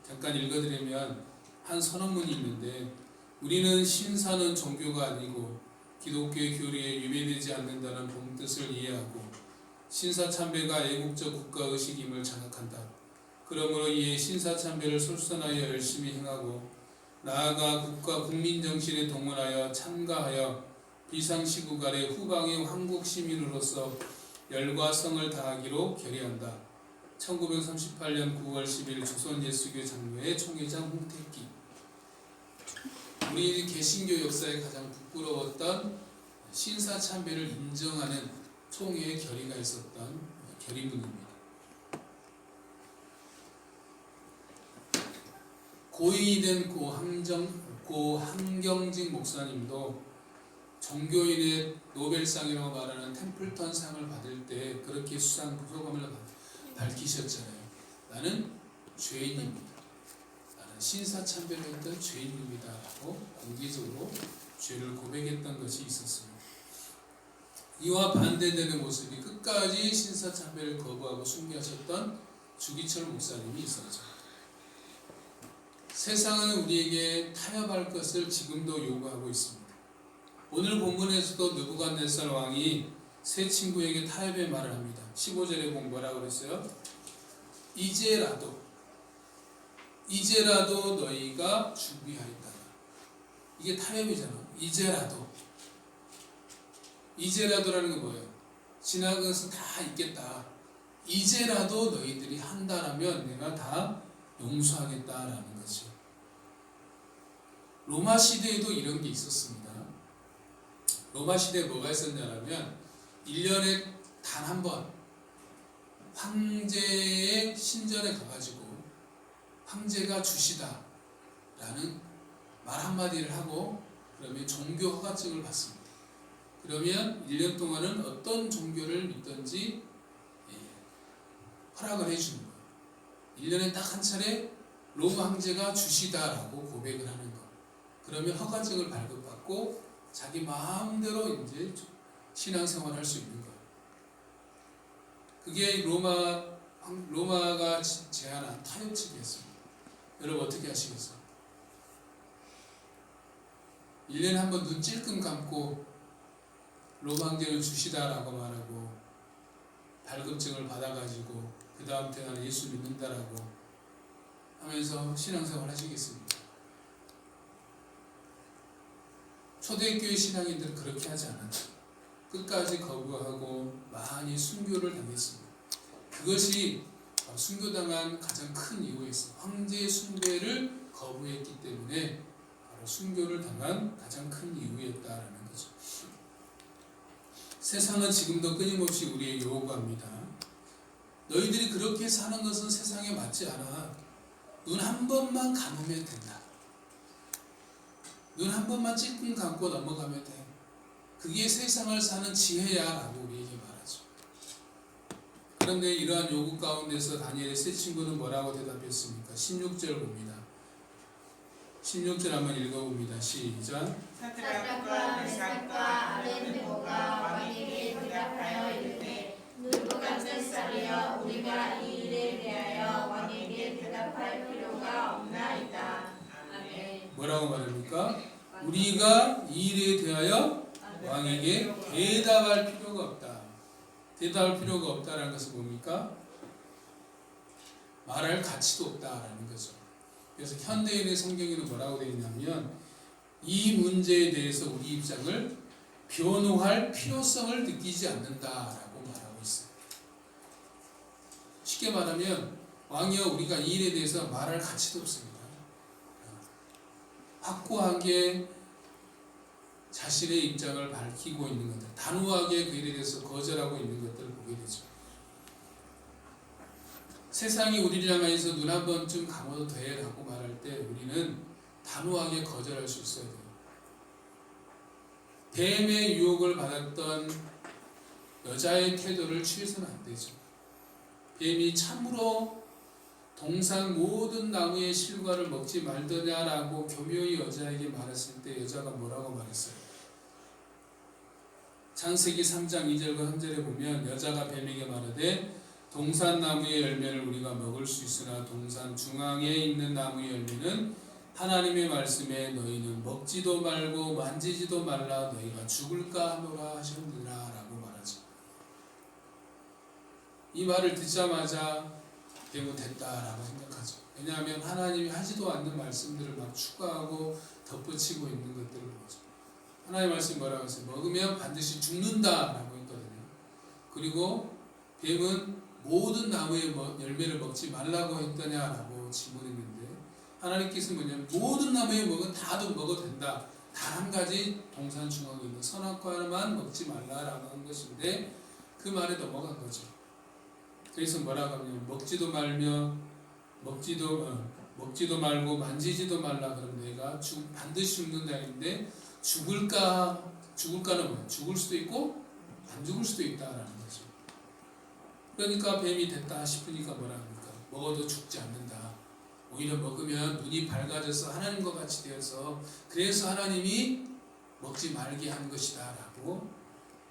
잠깐 읽어드리면 한 선언문이 있는데, 우리는 신사는 종교가 아니고 기독교의 교리에 위배되지 않는다는 본뜻을 이해하고 신사참배가 애국적 국가의식임을 자각한다. 그러므로 이에 신사참배를 솔선하여 열심히 행하고 나아가 국가 국민정신에 동원하여 참가하여 비상시국 아래 후방의 한국 시민으로서 열과 성을 다하기로 결의한다. 1938년 9월 10일 조선예수교 장로회 총회장 홍택기. 우리 개신교 역사에 가장 부끄러웠던 신사참배를 인정하는 총회의 결의가 있었던 결의문입니다. 고인이 된 고한경직 목사님도 종교인의 노벨상이라고 말하는 템플턴상을 받을 때 그렇게 소감을 밝히셨잖아요. 나는 죄인입니다. 나는 신사참배를 했던 죄인입니다. 라고 공개적으로 죄를 고백했던 것이 있었습니다. 이와 반대되는 모습이 끝까지 신사참배를 거부하고 순교하셨던 주기철 목사님이 있었죠. 세상은 우리에게 타협할 것을 지금도 요구하고 있습니다. 오늘 본문에서도 느부갓네살 왕이 세 친구에게 타협의 말을 합니다. 15절에 보면 뭐라고 그랬어요? 이제라도 너희가 준비하였다. 이게 타협이잖아. 이제라도라는 게 뭐예요? 지나간 것은 다 있겠다. 이제라도 너희들이 한다라면 내가 다 용서하겠다라는 거죠. 로마 시대에도 이런 게 있었습니다. 로마 시대에 뭐가 있었냐면 1년에 단 한 번 황제의 신전에 가가지고 황제가 주시다 라는 말 한마디를 하고 그러면 종교 허가증을 받습니다. 그러면 1년 동안은 어떤 종교를 믿든지 허락을 해주는 거예요. 1년에 딱 한 차례 로마 황제가 주시다라고 고백을 하는 거. 그러면 허가증을 발급받고 자기 마음대로 이제 신앙생활을 할 수 있는 거예요. 그게 로마가 제안한 타협책이었습니다. 여러분 어떻게 하시겠어요? 1년에 한 번 눈 찔끔 감고 로마 황제를 주시다라고 말하고 발급증을 받아가지고 그 다음 때 나는 예수 믿는다라고 하면서 신앙생활 하시겠습니까? 초대교회 신앙인들은 그렇게 하지 않았죠. 끝까지 거부하고 많이 순교를 당했습니다. 그것이 순교당한 가장 큰 이유였어요. 황제의 숭배를 거부했기 때문에 바로 순교를 당한 가장 큰 이유였다라는 거죠. 세상은 지금도 끊임없이 우리에게 요구합니다. 너희들이 그렇게 사는 것은 세상에 맞지 않아. 눈 한 번만 감으면 된다. 눈 한 번만 찔끔 감고 넘어가면 돼. 그게 세상을 사는 지혜야 라고 우리에게 말하죠. 그런데 이러한 요구 가운데서 다니엘의 세 친구는 뭐라고 대답했습니까? 16절 봅니다. 16절 한번 읽어봅니다. 시작. 사드락과 메삭과 아벤느고가 왕에게 대답하여 이르되 느부갓네살이여 우리가 이 일에 대하여 왕에게 대답할 필요가 없나이다. 아멘. 뭐라고 말합니까? 우리가 이 일에 대하여 왕에게 대답할 필요가 없다. 대답할 필요가 없다라는 것은 뭡니까? 말할 가치도 없다라는 거죠. 그래서 현대인의 성경에는 뭐라고 되어 있냐면 이 문제에 대해서 우리 입장을 변호할 필요성을 느끼지 않는다라고 말하고 있어요. 쉽게 말하면 왕이여 우리가 이 일에 대해서 말할 가치도 없습니다. 확고하게 자신의 입장을 밝히고 있는 것들, 단호하게 그 일에 대해서 거절하고 있는 것들을 보게 되죠. 세상이 우리를 향해서 눈 한 번쯤 감아도 돼 라고 말할 때 우리는 단호하게 거절할 수 있어야 돼요. 뱀의 유혹을 받았던 여자의 태도를 취해서는 안 되죠. 뱀이 참으로 동산 모든 나무의 실과를 먹지 말더냐라고 교묘히 여자에게 말했을 때 여자가 뭐라고 말했어요? 창세기 3장 2절과 3절에 보면 여자가 뱀에게 말하되 동산나무의 열매를 우리가 먹을 수 있으나 동산 중앙에 있는 나무의 열매는 하나님의 말씀에 너희는 먹지도 말고 만지지도 말라 너희가 죽을까 하노라 하셨느니라 라고 말하죠. 이 말을 듣자마자 뱀은 됐다라고 생각하죠. 왜냐하면 하나님이 하지도 않는 말씀들을 막 추가하고 덧붙이고 있는 것들을 보죠. 하나님의 말씀이 뭐라고 했어요? 먹으면 반드시 죽는다라고 했거든요. 그리고 뱀은 모든 나무의 열매를 먹지 말라고 했더냐라고 질문했는데 하나님께서 뭐냐면 모든 나무의 먹은 다도 먹어도 된다. 단 한 가지 동산 중앙에 있는 선악과만 먹지 말라라고 한 것인데 그 말에 넘어간 거죠. 그래서 뭐라고 하냐면 먹지도 말고 만지지도 말라. 그럼 내가 반드시 죽는다 했는데 죽을까는 뭐야? 죽을 수도 있고 안 죽을 수도 있다라는 거죠. 그러니까 뱀이 됐다 싶으니까 뭐라 합니까? 먹어도 죽지 않는다. 오히려 먹으면 눈이 밝아져서 하나님과 같이 되어서 그래서 하나님이 먹지 말게 한 것이다 라고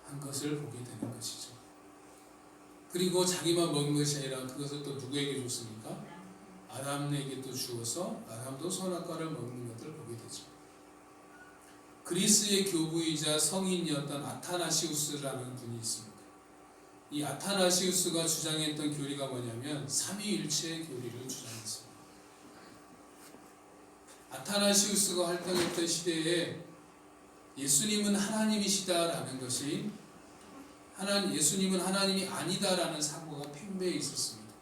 한 것을 보게 되는 것이죠. 그리고 자기만 먹은 것이 아니라 그것을 또 누구에게 줬습니까? 아담에게 또 주어서 아담도 선악과를 먹는 것을 보게 되죠. 그리스의 교부이자 성인이었던 아타나시우스라는 분이 있습니다. 이 아타나시우스가 주장했던 교리가 뭐냐면 삼위일체 교리를 주장했습니다. 아타나시우스가 활동했던 시대에 예수님은 하나님이시다라는 것이 예수님은 하나님이 아니다라는 사고가 팽배해 있었습니다.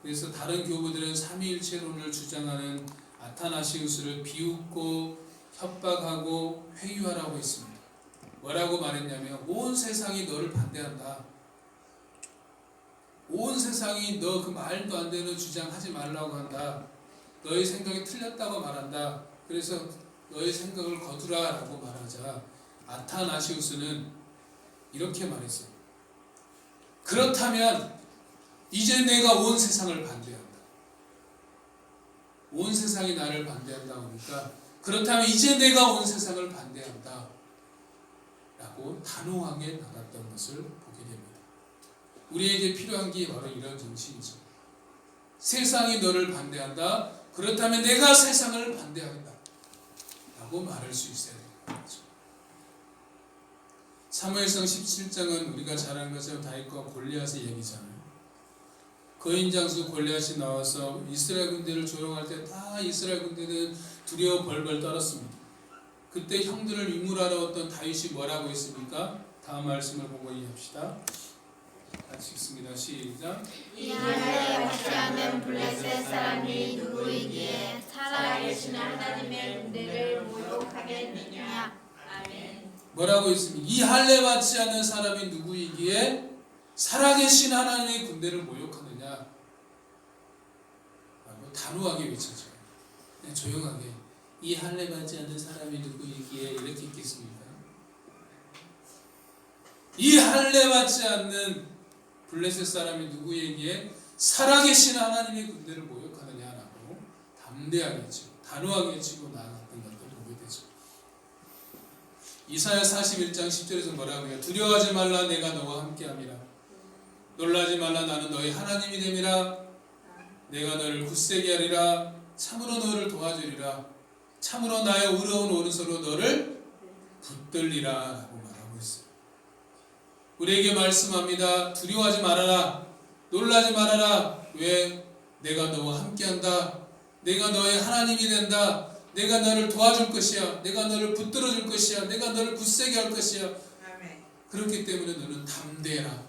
그래서 다른 교부들은 삼위일체론을 주장하는 아타나시우스를 비웃고 협박하고 회유하라고 했습니다. 뭐라고 말했냐면 온 세상이 너를 반대한다. 온 세상이 너 그 말도 안 되는 주장하지 말라고 한다. 너의 생각이 틀렸다고 말한다. 그래서 너의 생각을 거두라라고 말하자 아타나시우스는 이렇게 말했어요. 그렇다면 이제 내가 온 세상을 반대한다. 온 세상이 나를 반대한다고 하니까 그렇다면 이제 내가 온 세상을 반대한다 라고 단호하게 나갔던 것을 보게 됩니다. 우리에게 필요한 게 바로 이런 정신이죠. 세상이 너를 반대한다. 그렇다면 내가 세상을 반대한다 라고 말할 수 있어야 되는 거죠. 사무엘상 17장은 우리가 잘 아는 것처럼 다윗과 골리앗의 얘기잖아요. 거인장수 골리앗이 나와서 이스라엘 군대를 조롱할 때 다 이스라엘 군대는 두려워 벌벌 떨었습니다. 그때 형들을 유물하러 다윗이 뭐라고 했습니까? 다음 말씀을 보고 이해합시다. 같이 읽습니다. 시작. 이 하늘에 wat지 않은 블레셋 사람이 누구이기에 살아계신 하나님의 군대를 모욕하겠느냐. 아멘. 뭐라고 했습니까? 이 할례 받지 않는 사람이 누구이기에 살아계신 하나님의 군대를 모욕하느냐 라고 단호하게 외쳐줘요. 그냥 조용하게 이 할례 받지 않는 사람이 누구이기에 이렇게 읽겠습니다. 이 할례 받지 않는 블레셋 사람이 누구에게 살아계신 하나님의 군대를 모욕하느냐라고 담대하게 치고 단호하게 치고 나아갔던 것을 보게 되죠. 이사야 41장 10절에서 뭐라고 해요? 두려워하지 말라 내가 너와 함께함이라. 놀라지 말라 나는 너희 하나님이 됨이라. 내가 너를 굳세게 하리라. 참으로 너를 도와주리라. 참으로 나의 의로운 오른손으로 너를 붙들리라 라고 말하고 있어요. 우리에게 말씀합니다. 두려워하지 말아라. 놀라지 말아라. 왜? 내가 너와 함께한다. 내가 너의 하나님이 된다. 내가 너를 도와줄 것이야. 내가 너를 붙들어줄 것이야. 내가 너를 굳세게 할 것이야. 아멘. 그렇기 때문에 너는 담대해라.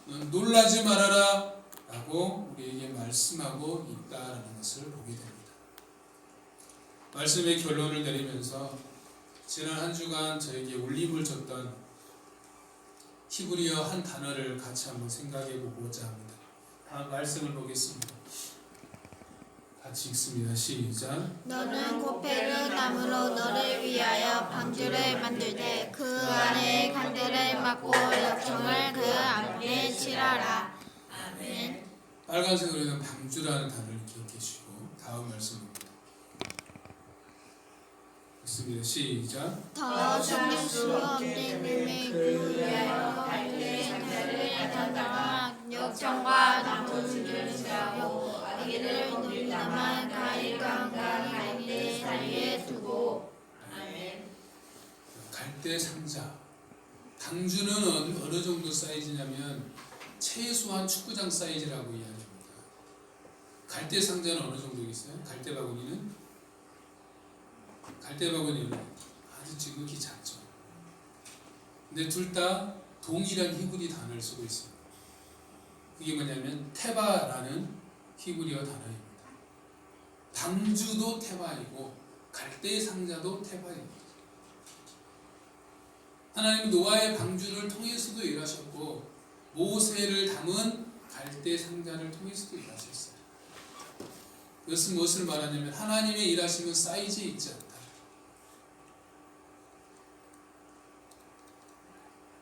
너는 놀라지 말아라 라고 우리에게 말씀하고 있다라는 것을 보게 됩니다. 말씀의 결론을 내리면서 지난 한 주간 저에게 울림을 줬던 히브리어 한 단어를 같이 한번 생각해 보고자 합니다. 다음 말씀을 보겠습니다. 같이 읽습니다. 시작. 너는 고페르 나무로 너를 위하여 방주를 만들되 그 안에 간들을 막고 역청을 그 안에 칠하라. 아멘. 빨간색으로 있는 방주라는 단어를 기억해 주시고 다음 말씀입니다. 있습니다. 시작. 더 숨길 수 없는 님의 그 위하여 갈대 상자를 가져다가 역청과 나무줄을 세우고 아기를 놀리다만 가일과 갈대 사이에 두고. 아멘. 갈대 상자. 당주는 어느 정도 사이즈냐면 최소한 축구장 사이즈라고 이야기합니다. 갈대 상자는 어느 정도겠어요? 갈대 바구니는 아주 지극히 작죠. 근데 둘 다 동일한 히브리 단어를 쓰고 있어요. 그게 뭐냐면 테바라는 히브리어 단어입니다. 당주도 테바이고 갈대 상자도 테바입니다. 하나님 노아의 방주를 통해서도 일하셨고 모세를 담은 갈대 상자를 통해서도 일하셨어요. 그것은 무엇을 말하냐면 하나님의 일하심은 사이즈에 있지 않다.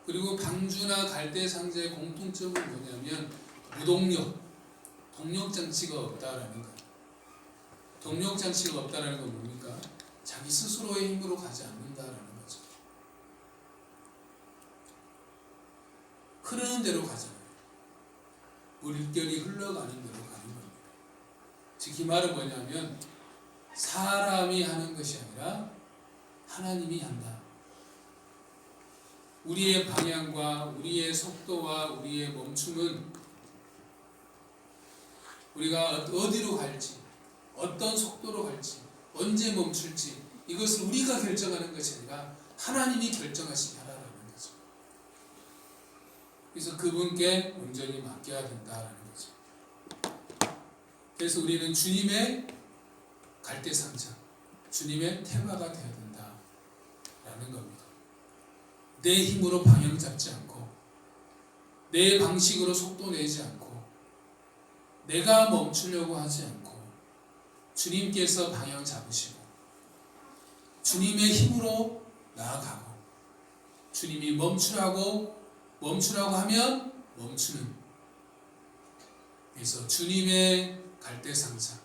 그리고 방주나 갈대 상자의 공통점은 뭐냐면 무동력, 동력장치가 없다라는 거예요. 동력장치가 없다라는 건 뭡니까? 자기 스스로의 힘으로 가지 않는다라는 거죠. 흐르는 대로 가잖아요. 물결이 흘러가는 대로 가는 겁니다. 즉 이 말은 뭐냐면 사람이 하는 것이 아니라 하나님이 한다. 우리의 방향과 우리의 속도와 우리의 멈춤은 우리가 어디로 갈지, 어떤 속도로 갈지, 언제 멈출지 이것을 우리가 결정하는 것이 아니라 하나님이 결정하시게 하라는 거죠. 그래서 그분께 온전히 맡겨야 된다라는 거죠. 그래서 우리는 주님의 갈대 상자, 주님의 테마가 되어야 된다라는 겁니다. 내 힘으로 방향 잡지 않고 내 방식으로 속도 내지 않고 내가 멈추려고 하지 않고 주님께서 방향 잡으시고 주님의 힘으로 나아가고 주님이 멈추라고 하면 멈추는, 그래서 주님의 갈대 상자,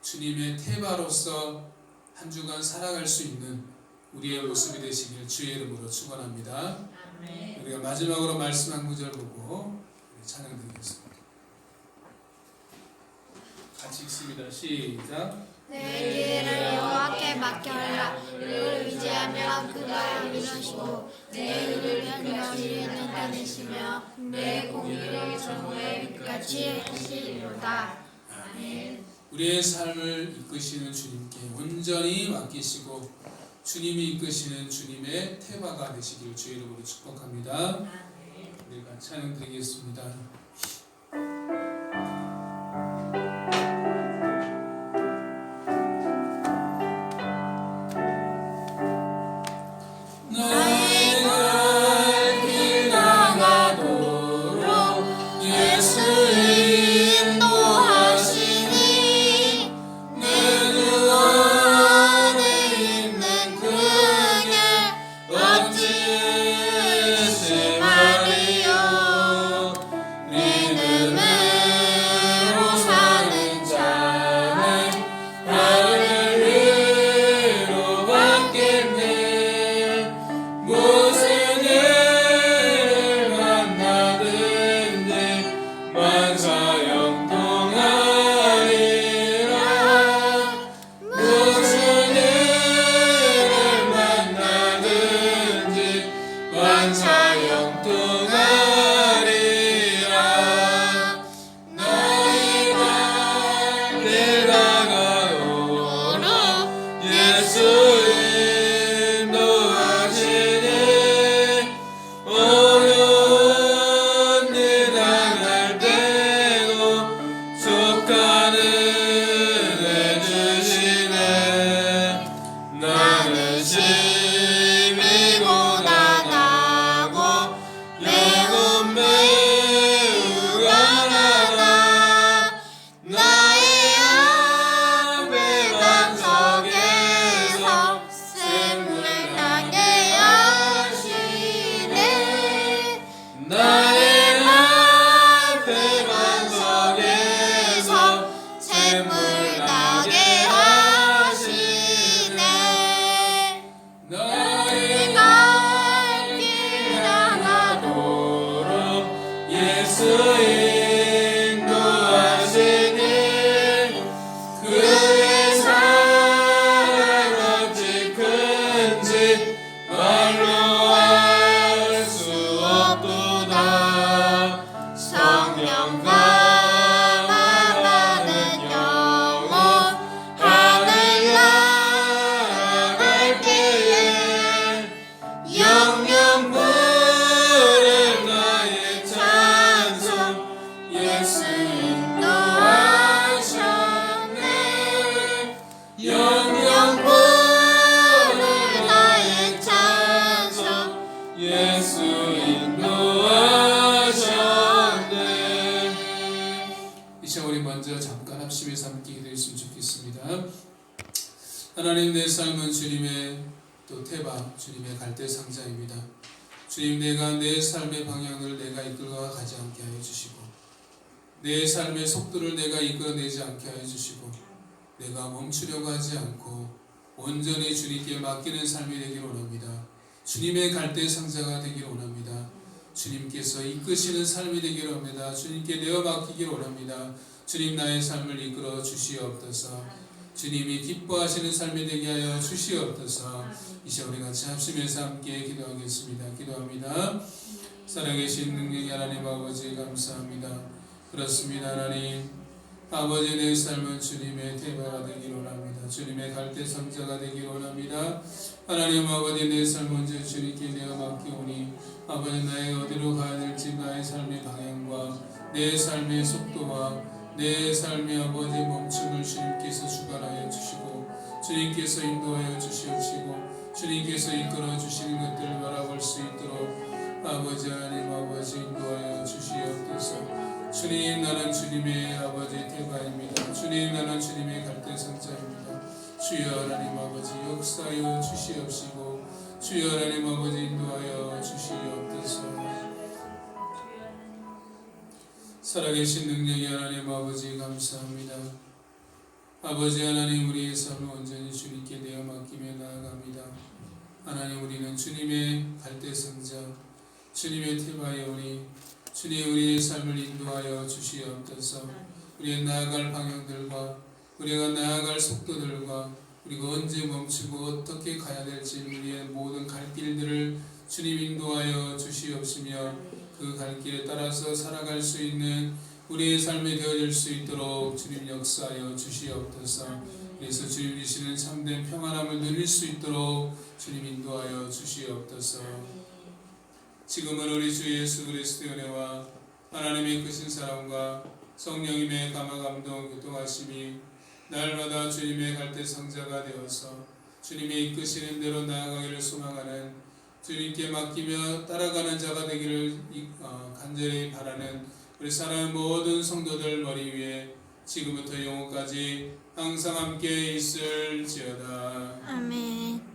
주님의 테마로서 한 주간 살아갈 수 있는 우리의 모습이 되시길 주의 이름으로 축원합니다. 우리가 마지막으로 말씀 한 구절 보고 찬양 드리겠습니다. 같이 읽습니다. 시작. 내 길을 여호와께 맡겨라. 그를 의지하며 그가 이루시고 내 의를 견고히 다니시며 내 공의를 정오의 빛같이 하시리로다. 아멘. 우리의 삶을 이끄시는 주님께 온전히 맡기시고 주님이 이끄시는 주님의 테마가 되시길 주의 이름으로 축복합니다. 우리가 찬양 드리겠습니다. 예수 인도하시니 말로 할 수 없도다. 성령과 만나는 영혼 하늘 나아갈 때에 영영 부를 나의 찬송 예수 인도하셨네. 영영 부를 나의 찬송 예수 인도하셨네. 이 시간 우리 먼저 잠깐 합심해서 함께 기도했으면 좋겠습니다. 하나님, 내 삶은 주님의 또 태바, 주님의 갈대 상자입니다. 주님, 내가 내 삶의 방향을 내가 이끌어 가지 않게 하여 주시고, 내 삶의 속도를 내가 이끌어내지 않게 하여 주시고, 내가 멈추려고 하지 않고 온전히 주님께 맡기는 삶이 되기를 원합니다. 주님의 갈대 상자가 되기를 원합니다. 주님께서 이끄시는 삶이 되기를 원합니다. 주님께 내어 맡기기를 원합니다. 주님, 나의 삶을 이끌어 주시옵소서. 주님이 기뻐하시는 삶이 되게 하여 주시옵소서. 이 시간 우리 같이 합심해서 함께 기도하겠습니다. 기도합니다. 살아계신 능력의 하나님 아버지, 감사합니다. 그렇습니다. 하나님 아버지, 내 삶은 주님의 대바가 되기를 원합니다. 주님의 갈대 상자가 되기를 원합니다. 하나님 아버지, 내 삶은 언제 주님께 내어 맡기오니 아버지, 나의 어디로 가야 될지 나의 삶의 방향과 내 삶의 속도와 내 삶의 아버지 멈춤을 주님께서 주관하여 주시고 주님께서 인도하여 주시옵시고 주님께서 이끌어 주시는 것들을 바라볼 수 있도록 아버지 하나님 아버지 인도하여 주시옵소서. 주님, 나는 주님의 아버지 태바입니다. 주님, 나는 주님의 갈대 상자입니다. 주여 하나님 아버지 역사하여 주시옵시고 주여 하나님 아버지 인도하여 주시옵소서. 살아계신 능력의 하나님 아버지, 감사합니다. 아버지 하나님, 우리의 삶을 온전히 주님께 내어 맡기며 나아갑니다. 하나님, 우리는 주님의 갈대 상자, 주님의 태바이오니 주님, 우리의 삶을 인도하여 주시옵소서. 우리의 나아갈 방향들과 우리가 나아갈 속도들과 우리가 언제 멈추고 어떻게 가야 될지 우리의 모든 갈 길들을 주님 인도하여 주시옵시며 그 갈 길에 따라서 살아갈 수 있는 우리의 삶이 되어질 수 있도록 주님 역사하여 주시옵소서. 그래서 주님 주시는 참된 평안함을 누릴 수 있도록 주님 인도하여 주시옵소서. 지금은 우리 주 예수 그리스도의 은혜와 하나님의 크신 사랑과 성령님의 감화 감동 교통하심이 날마다 주님의 갈대 상자가 되어서 주님의 이끄시는 대로 나아가기를 소망하는 주님께 맡기며 따라가는 자가 되기를 간절히 바라는 우리 사랑하는 모든 성도들 머리 위에 지금부터 영원까지 항상 함께 있을지어다. 아멘.